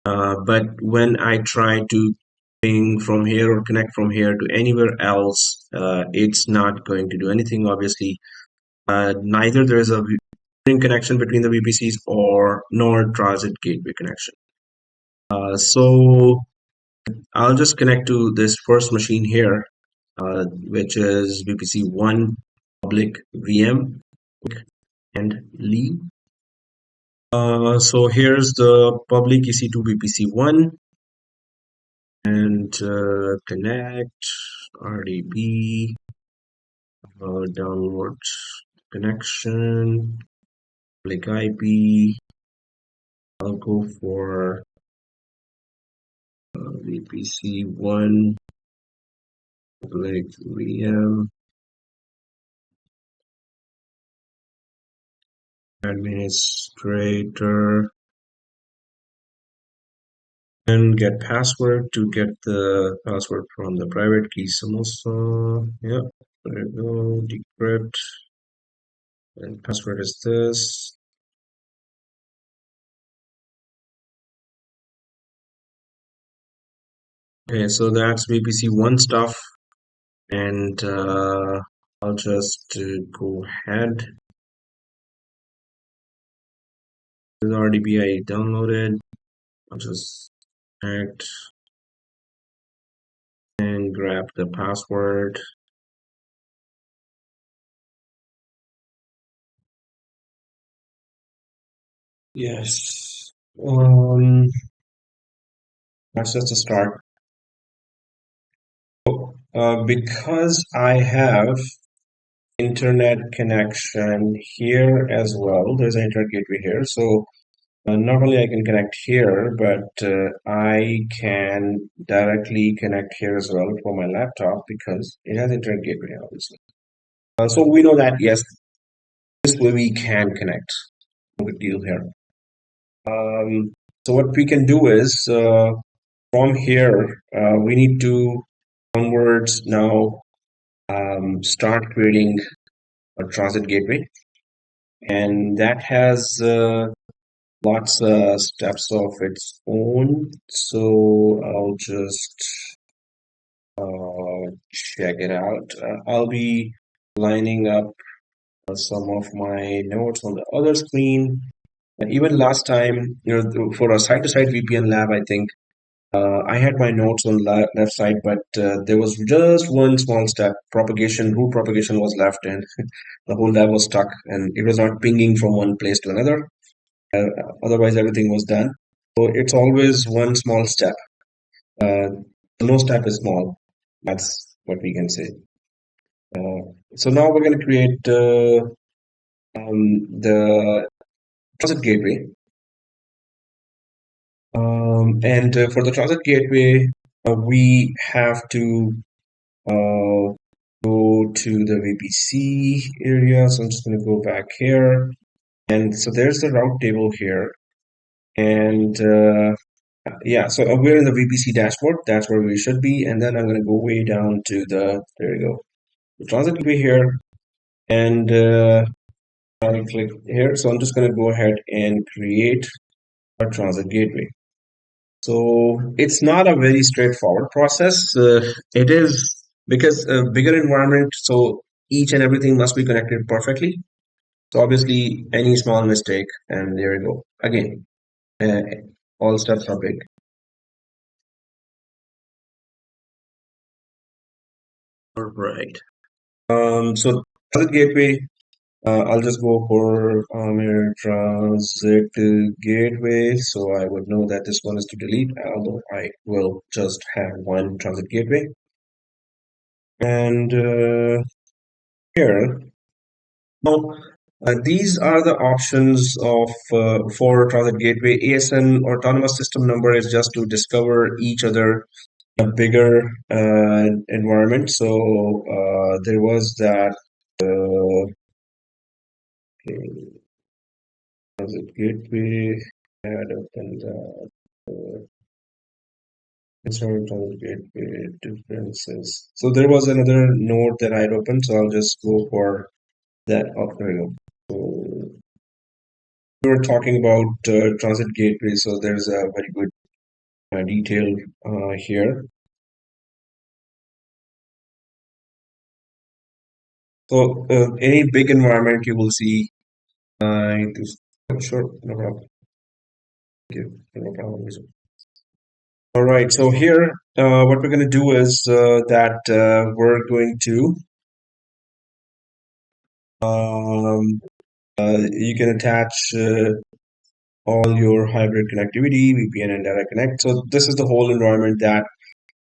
But when I try to ping from here or connect from here to anywhere else, it's not going to do anything, obviously. Neither there is a connection between the VPCs or nor transit gateway connection. So I'll just connect to this first machine here, which is VPC1 public VM and leave. So here's the public EC2 VPC1 and connect RDP, download connection, public IP. I'll go for VPC1 public VM administrator and get password to get the password from the private key samosa. Yeah, there you go. Decrypt and password is this. Okay, so that's VPC1 stuff, and I'll just go ahead. This RDP I downloaded. I'll just act and grab the password. Yes. That's just a start. Because I have internet connection here as well. There's an internet gateway here. So not only I can connect here, but I can directly connect here as well for my laptop because it has internet gateway, obviously. So we know that, yes, this way we can connect. No big deal here. So what we can do is from here, we need to onwards now start creating a transit gateway. And that has lots of steps of its own. So I'll just check it out. I'll be lining up some of my notes on the other screen. And even last time, for a side-to-side VPN lab, I think I had my notes on left side, but there was just one small step. Root propagation was left, and the whole lab was stuck, and it was not pinging from one place to another. Uh, Otherwise, everything was done. So it's always one small step. Uh, no step is small. That's what we can say. So now we're going to create the transit gateway. And for the transit gateway, we have to go to the VPC area. So I'm just going to go back here. And so there's the route table here. And yeah, so we're in the VPC dashboard. That's where we should be. And then I'm going to go way down to there you go, the transit gateway here. And I'll click here. So I'm just going to go ahead and create a transit gateway. So it's not a very straightforward process. It is because a bigger environment, so each and everything must be connected perfectly. So obviously, any small mistake, and there you go. Again, uh, all steps are big. All right. So transit gateway. I'll just go for here, transit gateway. So I would know that this one is to delete, although I will just have one transit gateway. And here, now these are the options of for transit gateway. ASN, autonomous system number, is just to discover each other a bigger environment. So there was that. Okay, Transit Gateway had opened installed Transit Gateway differences. So there was another node that I had opened, so I'll just go for that. Oh, there we go. So we were talking about Transit Gateway, so there's a very good detail here. So any big environment you will see, sure, no problem. Thank you. No problem. All right, so here, what we're going to do is that we're going to, um, you can attach all your hybrid connectivity, VPN and Direct Connect. So this is the whole environment that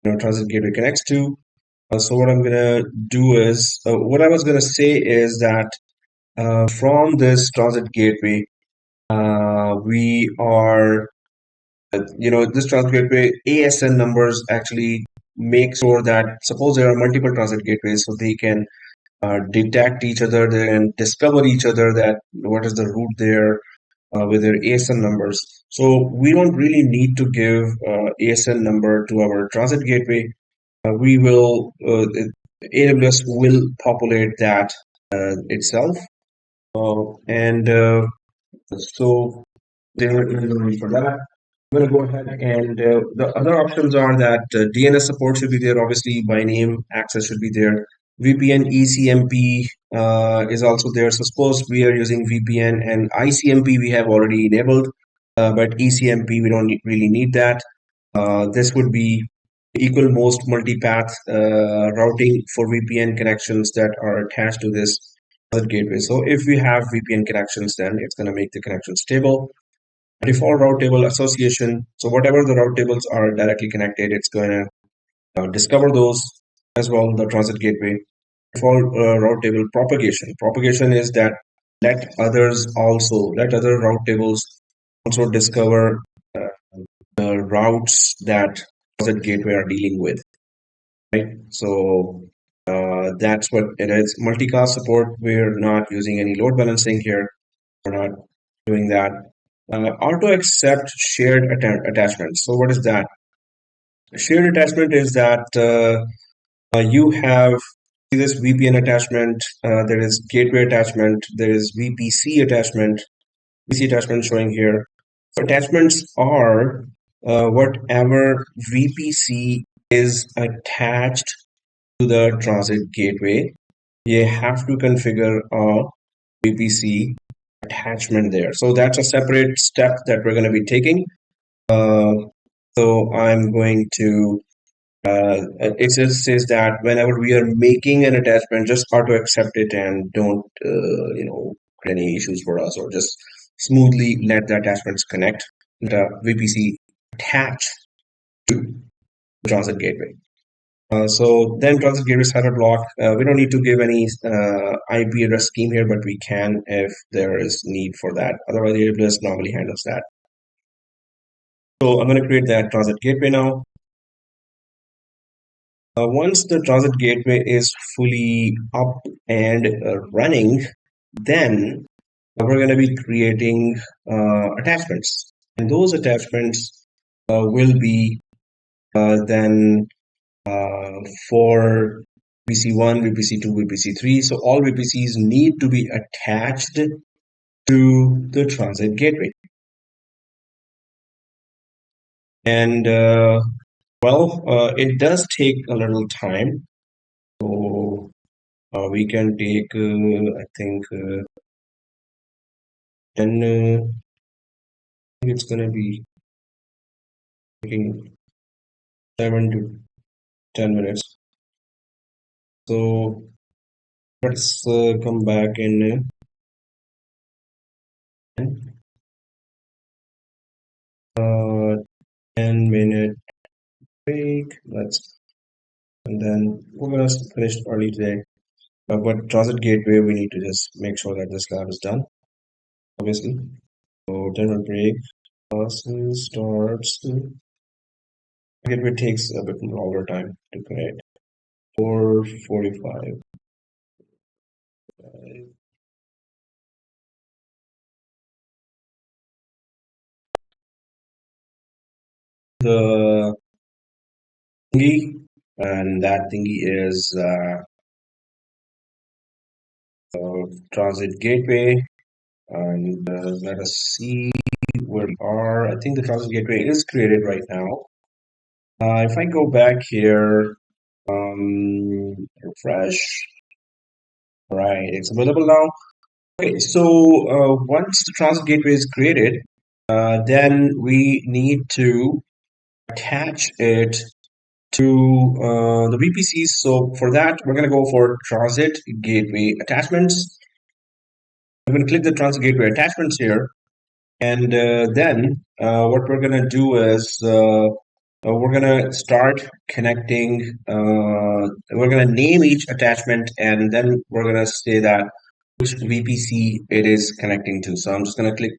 Transit Gateway connects to. So what I'm going to do is, what I was going to say is that from this Transit Gateway, we are this transit gateway ASN numbers actually make sure that suppose there are multiple transit gateways, so they can detect each other, they can discover each other that what is the route there with their ASN numbers. So we don't really need to give ASN number to our transit gateway. We will AWS will populate that itself, and so there is no need for that. I'm going to go ahead and the other options are that DNS support should be there. Obviously, by name access should be there. VPN ECMP is also there. So suppose we are using VPN and ICMP we have already enabled, but ECMP we don't really need that. This would be equal most multipath routing for VPN connections that are attached to this gateway. So if we have VPN connections, then it's going to make the connection stable. Default route table association. So whatever the route tables are directly connected, it's going to discover those as well. The transit gateway. Default route table propagation. Propagation is that let other route tables also discover the routes that transit gateway are dealing with. Right. So that's what it is. Multicast support. We're not using any load balancing here. We're not doing that. Auto accept shared attachments. So what is that? Shared attachment is that you have this VPN attachment, there is gateway attachment, there is VPC attachment, VPC attachment showing here. So attachments are whatever VPC is attached to the transit gateway. You have to configure a VPC attachment there. So that's a separate step that we're going to be taking. Uh, so I'm going to, it just says that whenever we are making an attachment, just auto accept it and don't, create any issues for us, or just smoothly let the attachments connect the VPC attach to the transit gateway. So then transit gateway setup block, we don't need to give any IP address scheme here, but we can if there is need for that. Otherwise, AWS normally handles that. So I'm going to create that transit gateway now. Once the transit gateway is fully up and running, then we're going to be creating attachments. And those attachments will be then for VPC1, VPC2, VPC3. So all VPCs need to be attached to the transit gateway. And it does take a little time. So we can take, I think, then it's going to be taking 7 to 10 minutes. So let's come back in 10-minute break. And then we're going to finish early today. But transit gateway, we need to just make sure that this lab is done, obviously. So 10-minute break. Process starts. Gateway takes a bit longer time to connect. 4:45. thingy, and that thingy is Transit Gateway. And let us see where we are. I think the Transit Gateway is created right now. If I go back here, refresh, right, it's available now. Okay, so once the Transit Gateway is created, then we need to attach it to the VPCs. So for that, we're going to go for Transit Gateway Attachments. I'm going to click the Transit Gateway Attachments here. And then what we're going to do is we're going to start connecting. We're going to name each attachment, and then we're going to say that which VPC it is connecting to. So I'm just going to click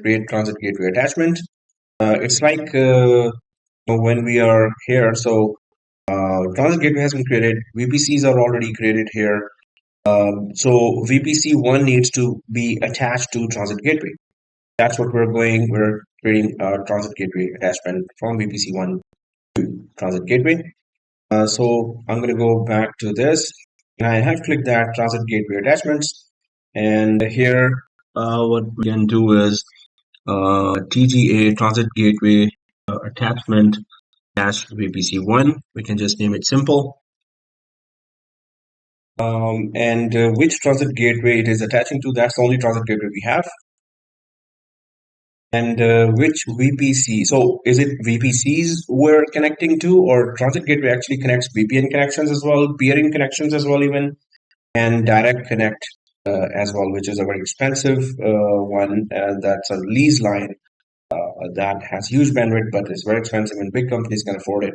Create Transit Gateway Attachment. It's like when we are here. So Transit Gateway has been created. VPCs are already created here. So VPC1 needs to be attached to Transit Gateway. That's what we're creating a Transit Gateway attachment from VPC1 to Transit Gateway. So I'm going to go back to this, and I have clicked that Transit Gateway attachments. And here, what we can do is TGA Transit Gateway attachment dash VPC1. We can just name it simple. And which transit gateway it is attaching to, that's the only transit gateway we have. And which VPC, so is it VPCs we're connecting to, or transit gateway actually connects VPN connections as well, peering connections as well even, and direct connect as well, which is a very expensive one. That's a lease line that has huge bandwidth, but it's very expensive and big companies can afford it.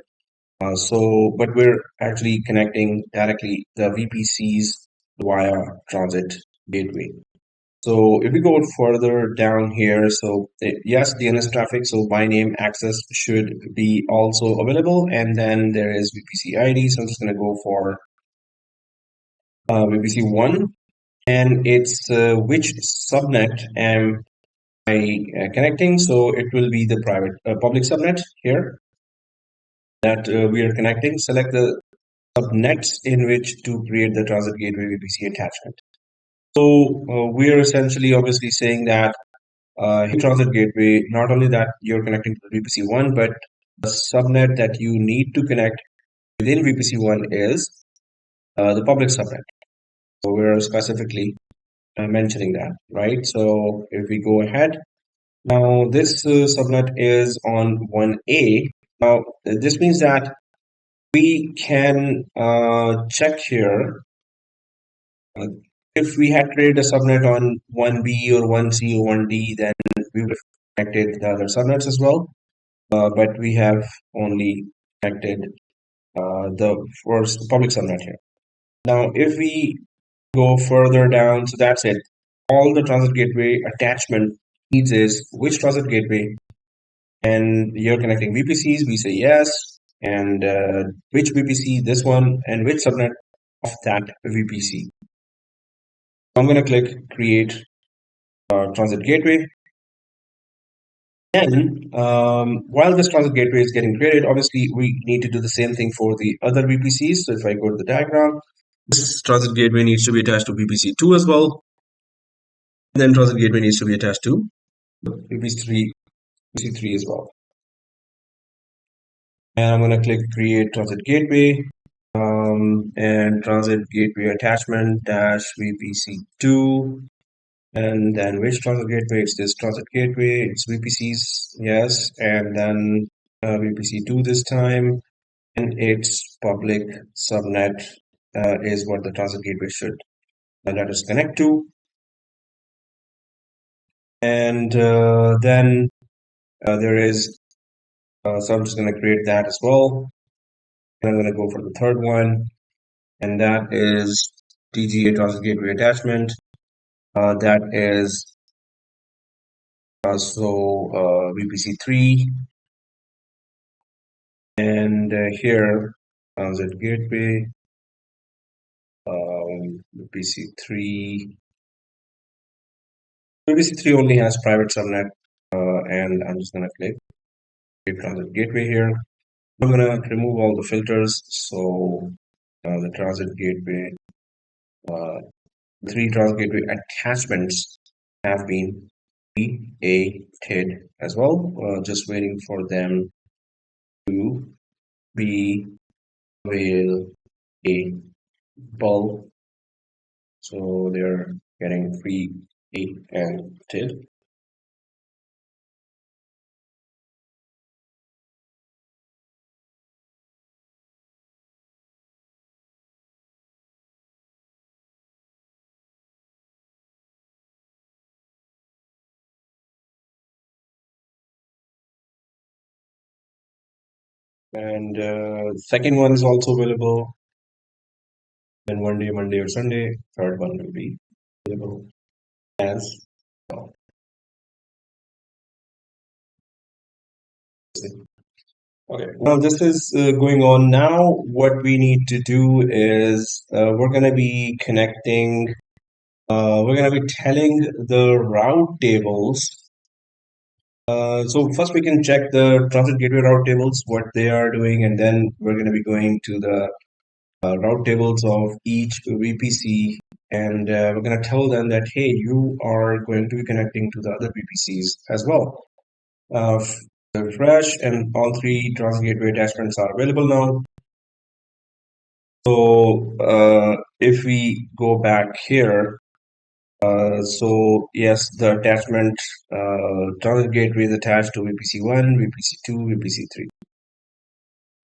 But we're actually connecting directly the VPCs via transit gateway. So if we go further down here, so yes, DNS traffic, so by name access should be also available. And then there is VPC ID. So I'm just going to go for VPC1, and it's which subnet am I connecting. So it will be the public subnet here that we are connecting. Select the subnets in which to create the transit gateway VPC attachment. So we are essentially obviously saying that transit gateway, not only that you're connecting to the VPC1, but the subnet that you need to connect within VPC1 is the public subnet. So we're specifically mentioning that, right? So if we go ahead, now this subnet is on 1A. Now this means that we can check here if we had created a subnet on 1B or 1C or 1D, then we would have connected the other subnets as well. But we have only connected the first public subnet here. Now, if we go further down, so that's it. All the transit gateway attachment needs is which transit gateway, and you're connecting VPCs, we say yes, and which VPC, this one, and which subnet of that VPC. I'm going to click create transit gateway. Then, while this transit gateway is getting created, obviously we need to do the same thing for the other VPCs. So if I go to the diagram, this transit gateway needs to be attached to VPC2 as well. Then transit gateway needs to be attached to VPC3 as well. And I'm going to click create transit gateway, and transit gateway attachment dash VPC2. And then which transit gateway? It's this transit gateway. It's VPCs, yes. And then VPC2 this time. And its public subnet is what the transit gateway should let us connect to. And then there is, so I'm just going to create that as well. And I'm going to go for the third one. And that is TGA transit gateway attachment. That is also VPC3. And here, transit gateway, VPC3. VPC3 only has private subnet, and I'm just going to click transit gateway here. I'm gonna remove all the filters. So the transit gateway, uh, three transit gateway attachments have been created as well. Just waiting for them to be available. So they're getting created. And second one is also available. Then one day, Monday or Sunday. Third one will be available as well. Okay, well, this is going on now. What we need to do is we're going to be connecting, we're going to be telling the route tables. So first we can check the transit gateway route tables, what they are doing, and then we're going to be going to the route tables of each VPC, and we're going to tell them that, hey, you are going to be connecting to the other VPCs as well. Refresh, and all three transit gateway attachments are available now. So if we go back here, so yes, the attachment transit gateway is attached to VPC1, VPC2, VPC3.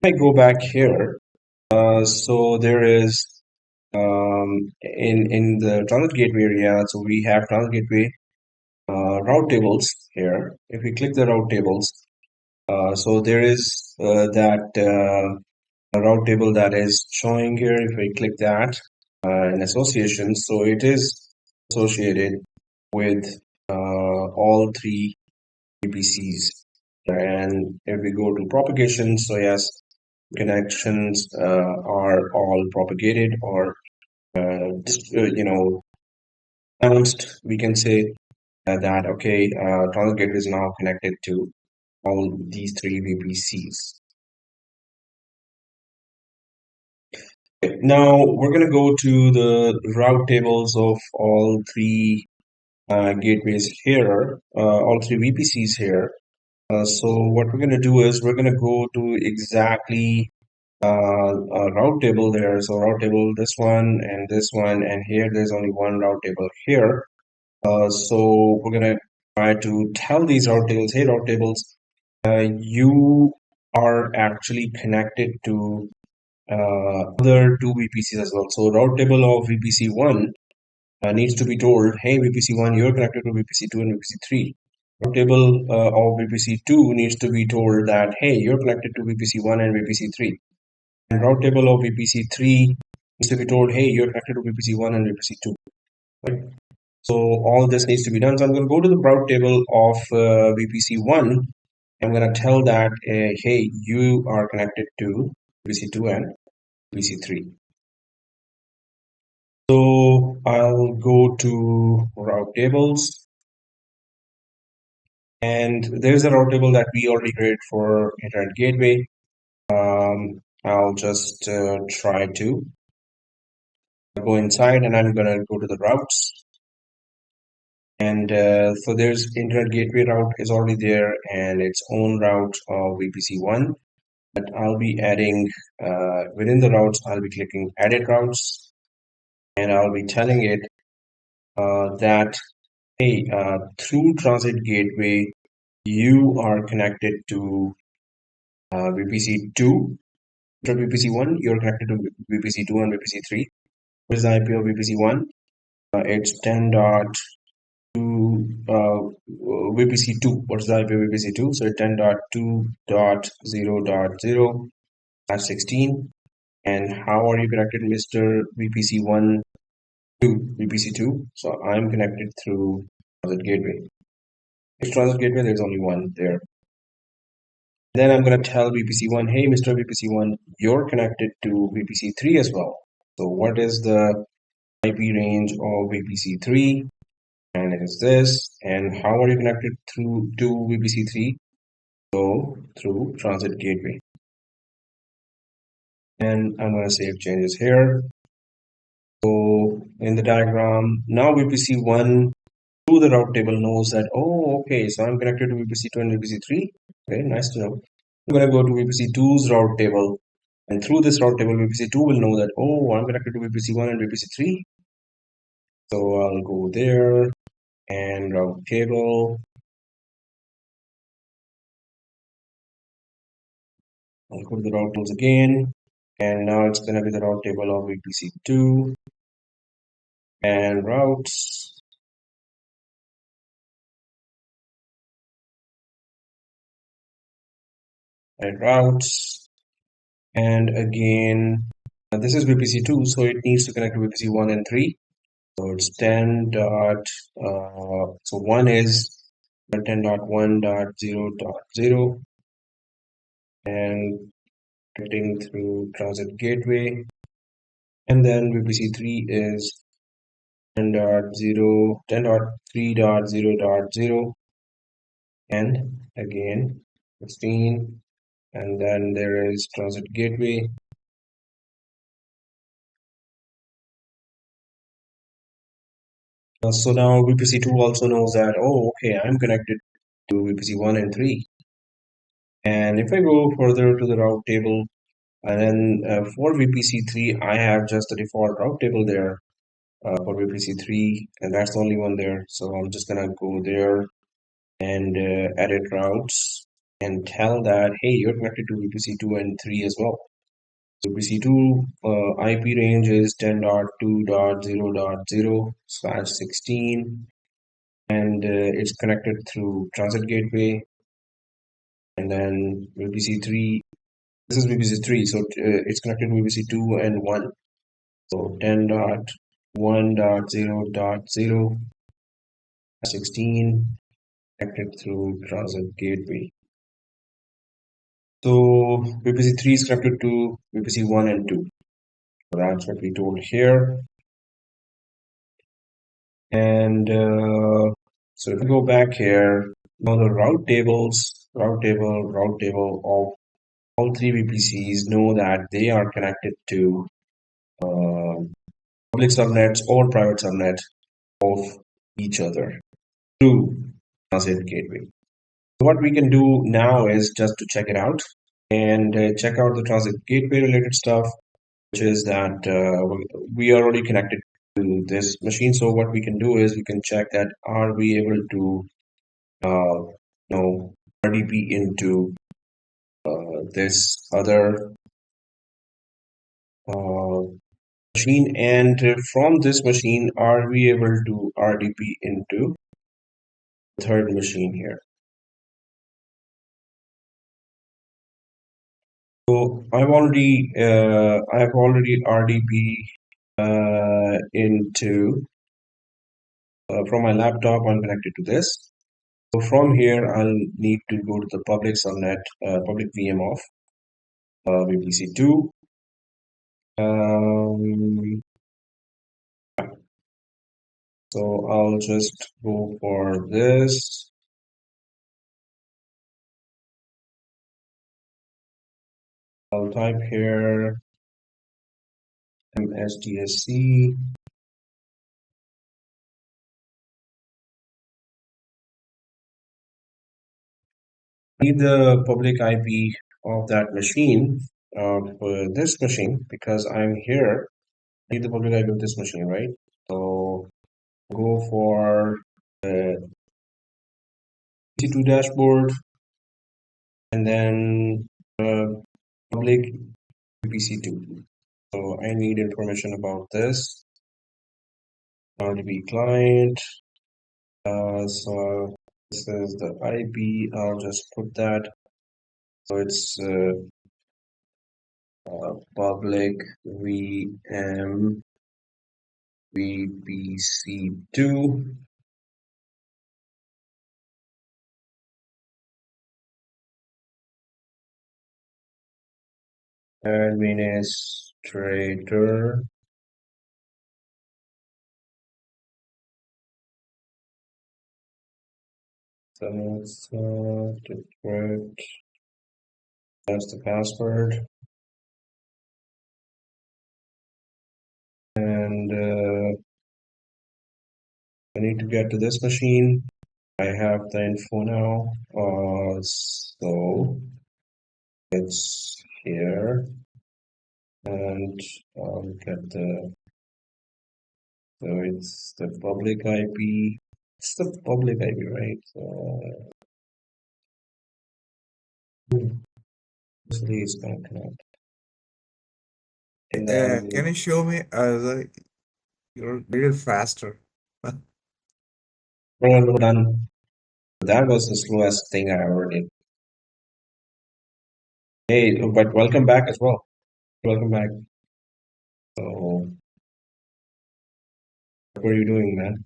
If I go back here, so there is in the transit gateway area, so we have transit gateway route tables here. If we click the route tables, so there is that a route table that is showing here. If I click that in association, so it is associated with all three VPCs. And if we go to propagation, so yes, connections are all propagated or announced. We can say that okay, transit gateway is now connected to all these three VPCs. Now we're going to go to the route tables of all three gateways here, all three VPCs here. So what we're going to do is we're going to go to exactly a route table there. So route table, this one, and here there's only one route table here. So we're going to try to tell these route tables, hey, route tables, you are actually connected to other two VPCs as well. So route table of VPC1 needs to be told, hey, VPC1, you're connected to VPC2 and VPC3. Route table of VPC2 needs to be told that, hey, you're connected to VPC1 and VPC3. And route table of VPC3 needs to be told, hey, you're connected to VPC1 and VPC2. Right? So all this needs to be done. So I'm going to go to the route table of VPC1. I'm going to tell that, hey, you are connected to VPC2 and VPC3. So I'll go to route tables, and there's a route table that we already created for Internet Gateway. I'll just try to go inside, and I'm gonna go to the routes. And so there's Internet Gateway route is already there, and its own route of VPC1. But I'll be adding within the routes. I'll be clicking Edit Routes, and I'll be telling it that, hey, through Transit Gateway, you are connected to VPC2. After VPC1, you're connected to VPC2 and VPC3. What is the IP of VPC1? It's 10.2 VPC2. What's the IP of VPC2? So 10.2.0.0/16. And how are you connected, Mr. VPC1 to VPC2? So I'm connected through Transit Gateway. Which Transit Gateway? There's only one there. Then I'm going to tell VPC1, hey, Mr. VPC1, you're connected to VPC3 as well. So what is the IP range of VPC3? And it is this. And how are you connected through to VPC3? go through Transit Gateway. And I'm going to save changes here. So in the diagram, now VPC1 through the route table knows that, oh, okay, so I'm connected to VPC2 and VPC3. Okay, nice to know. I'm going to go to VPC2's route table. And through this route table, VPC2 will know that, oh, I'm connected to VPC1 and VPC3. So I'll go there and route table. I'll go to the route tables again. And now it's going to be the route table of VPC2 and routes and routes. And again, this is VPC2, so it needs to connect to VPC1 and 3. So it's 10 dot, so 1 is 10.1.0.0 and connecting through Transit Gateway. And then VPC3 is 10.0, 10.3.0.0 and again 16. And then there is Transit Gateway. So now VPC2 also knows that, oh, okay, I'm connected to VPC1 and 3. And if I go further to the route table, and then for VPC3, I have just the default route table there for VPC3, and that's the only one there. So I'm just gonna go there and edit routes and tell that, hey, you're connected to VPC2 and 3 as well. So VPC2 IP range is 10.2.0.0/16, and it's connected through Transit Gateway. And then VPC3, this is VPC3, so it's connected to VPC2 and 1. So 10.1.0.0/16 connected through Transit Gateway. So VPC3 is connected to VPC1 and 2. So that's what we told here. And so if we go back here, now the route table of all three VPCs know that they are connected to public subnets or private subnet of each other through Transit Gateway. So what we can do now is just to check it out and check out the Transit Gateway related stuff, which is that we are already connected to this machine. So what we can do is we can check that are we able to RDP into this other uh, machine, and from this machine are we able to RDP into the third machine here. So I've already RDP into from my laptop. I'm connected to this. So from here, I'll need to go to the public subnet, public VM of VPC2. Um, so I'll just go for this. I'll type here MSDSC. Need the public IP of that machine, of this machine, because I'm here. I need the public IP of this machine, right? So go for EC2 dashboard and then public VPC2. So I need information about this. RDB client. So this is the IP. I'll just put that. So it's public VM VPC2. Administrator. decrypt. That's the password. And I need to get to this machine. I have the info now. So it's here, and get the so it's the public IP. It's the public IP, right? So obviously it's gonna connect. And
Can you show me you're a little faster?
we're done. That was the slowest thing I ever did. Hey, but welcome back as well. Welcome back. So, what were you doing, man?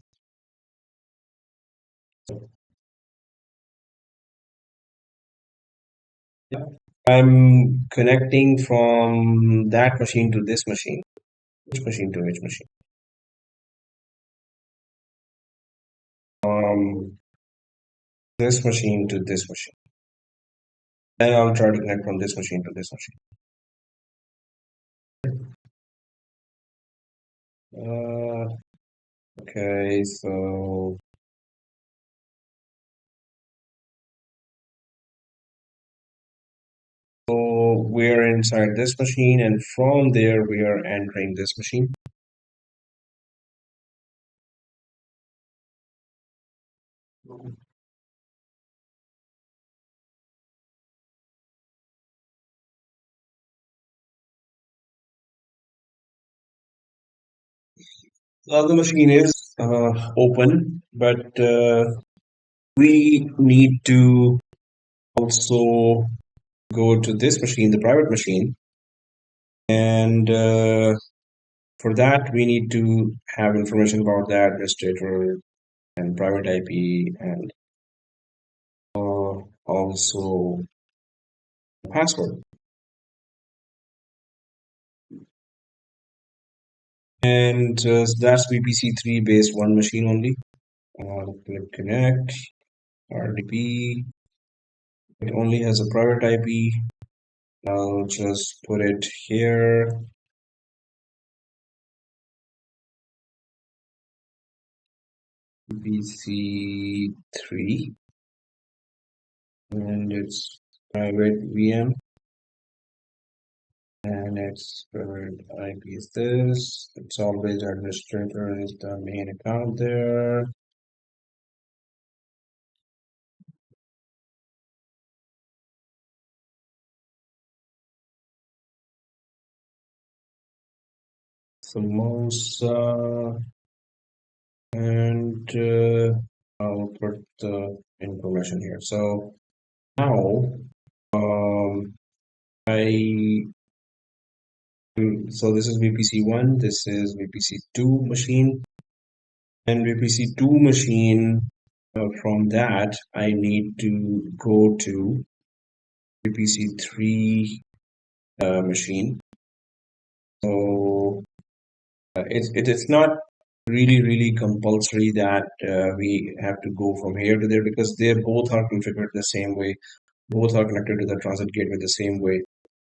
Yeah. I'm connecting from that machine to this machine. Which machine to which machine? Um, this machine to this machine. Then I'll try to connect from this machine to this machine. Uh, okay, so we're inside this machine, and from there we are entering this machine. The other machine is open, but we need to also go to this machine, the private machine, and for that we need to have information about the administrator and private IP and also password. And that's VPC3 based one machine only. Click connect, RDP. It only has a private IP. I'll just put it here. VPC3, and it's private VM, and its private IP is this. It's always administrator is the main account there. Samosa, and I'll put the information here. So now, I so this is VPC1, this is VPC2 machine, and VPC2 machine. From that, I need to go to VPC3 machine. So it's not really compulsory that we have to go from here to there because they both are configured the same way. Both are connected to the transit gateway the same way.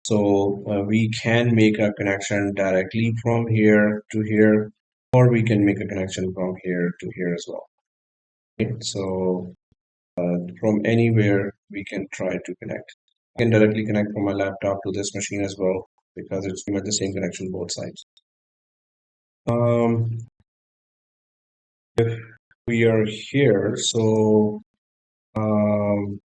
So we can make a connection directly from here to here, or we can make a connection from here to here as well. Okay? So from anywhere we can try to connect. I can directly connect from my laptop to this machine as well because it's pretty much the same connection both sides. Um, if we are here, um,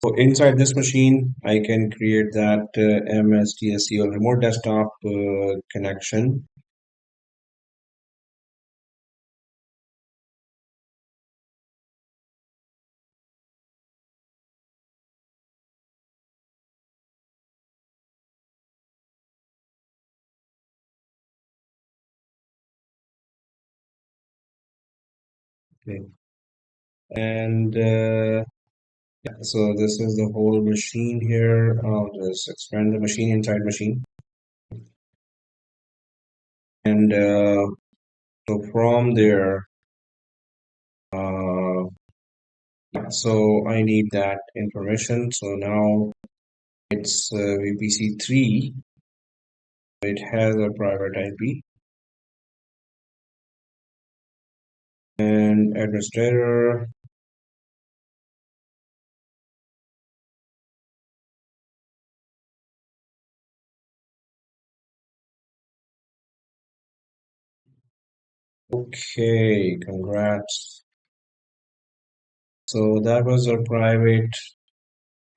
so inside this machine, I can create that MSDSC or remote desktop connection. Okay. And yeah, so this is the whole machine here. I'll just expand the machine inside machine. And so from there, uh, so I need that information. So now it's VPC 3. It has a private IP and administrator. Okay, congrats. So that was a private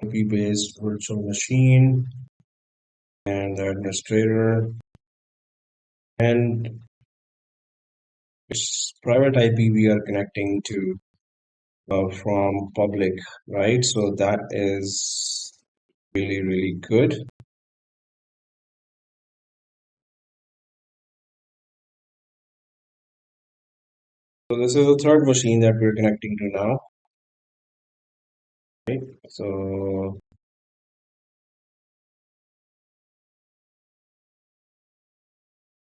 IP-based virtual machine and the administrator. And it's private IP we are connecting to from public, right? So that is really, really good. So this is the third machine that we're connecting to now, right? So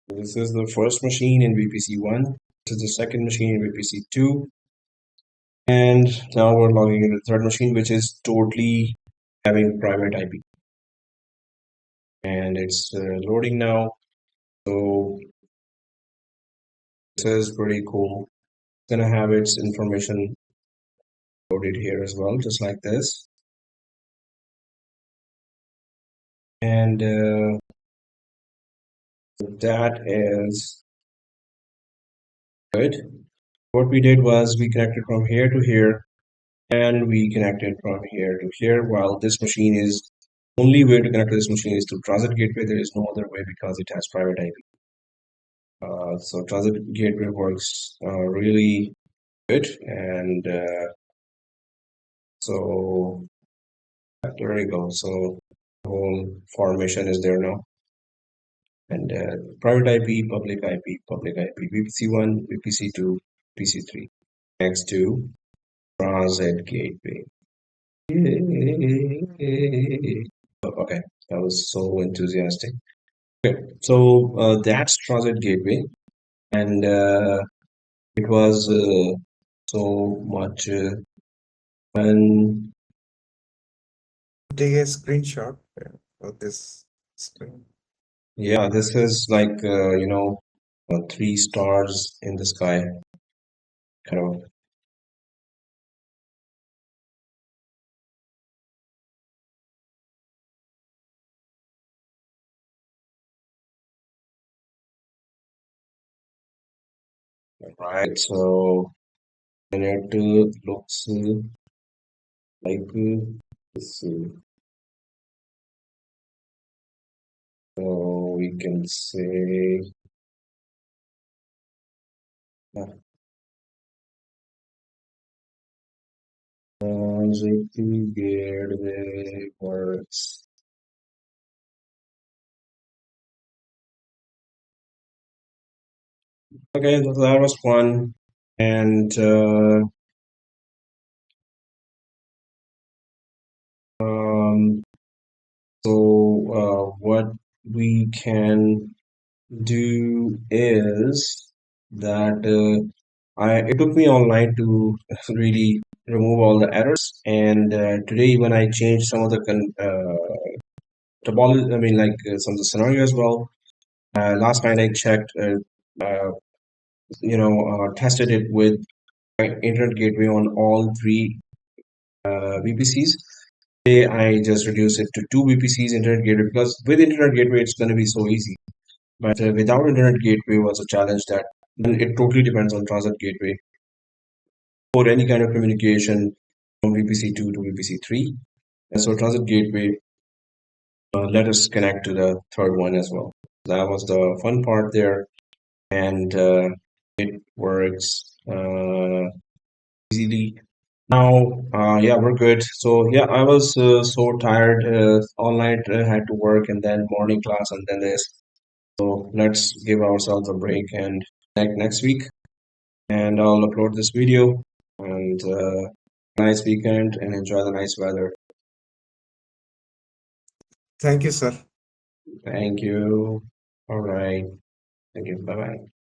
this is the first machine in VPC 1. This is the second machine in VPC 2. And now we're logging into the third machine, which is totally having private IP. And it's loading now. So this is pretty cool. It's gonna have its information loaded here as well, just like this. And that is good. What we did was we connected from here to here, and we connected from here to here. While this machine is only way to connect to this machine is through Transit Gateway. There is no other way because it has private IP. So Transit Gateway works really good, and so there you go. So the whole formation is there now, and private IP, public IP, VPC1, VPC2, VPC3. Next to Transit Gateway. Okay, that was so enthusiastic. Okay, so that's Transit Gateway, and it was so much fun.
Take a screenshot of this screen.
Yeah, this is like 3 stars in the sky, kind of. Right, so and it looks like this. So we can say Transit Gateway works. Okay, so that was fun. And um, so what we can do is that it took me all night to really remove all the errors. And today, when I changed some of the topology, I mean, like some of the scenario as well. Last night I checked, tested it with internet gateway on all three VPCs. Today I just reduced it to two VPCs internet gateway because with internet gateway it's going to be so easy. But without internet gateway was a challenge that then it totally depends on transit gateway for any kind of communication from VPC 2 to VPC 3. And so transit gateway let us connect to the third one as well. That was the fun part there, and it works easily. Now, yeah, we're good. So yeah, I was so tired. All night had to work, and then morning class, and then this. So let's give ourselves a break and connect next week. And I'll upload this video. And nice weekend, and enjoy the nice weather.
Thank you, sir.
Thank you. All right. Thank you. Bye bye.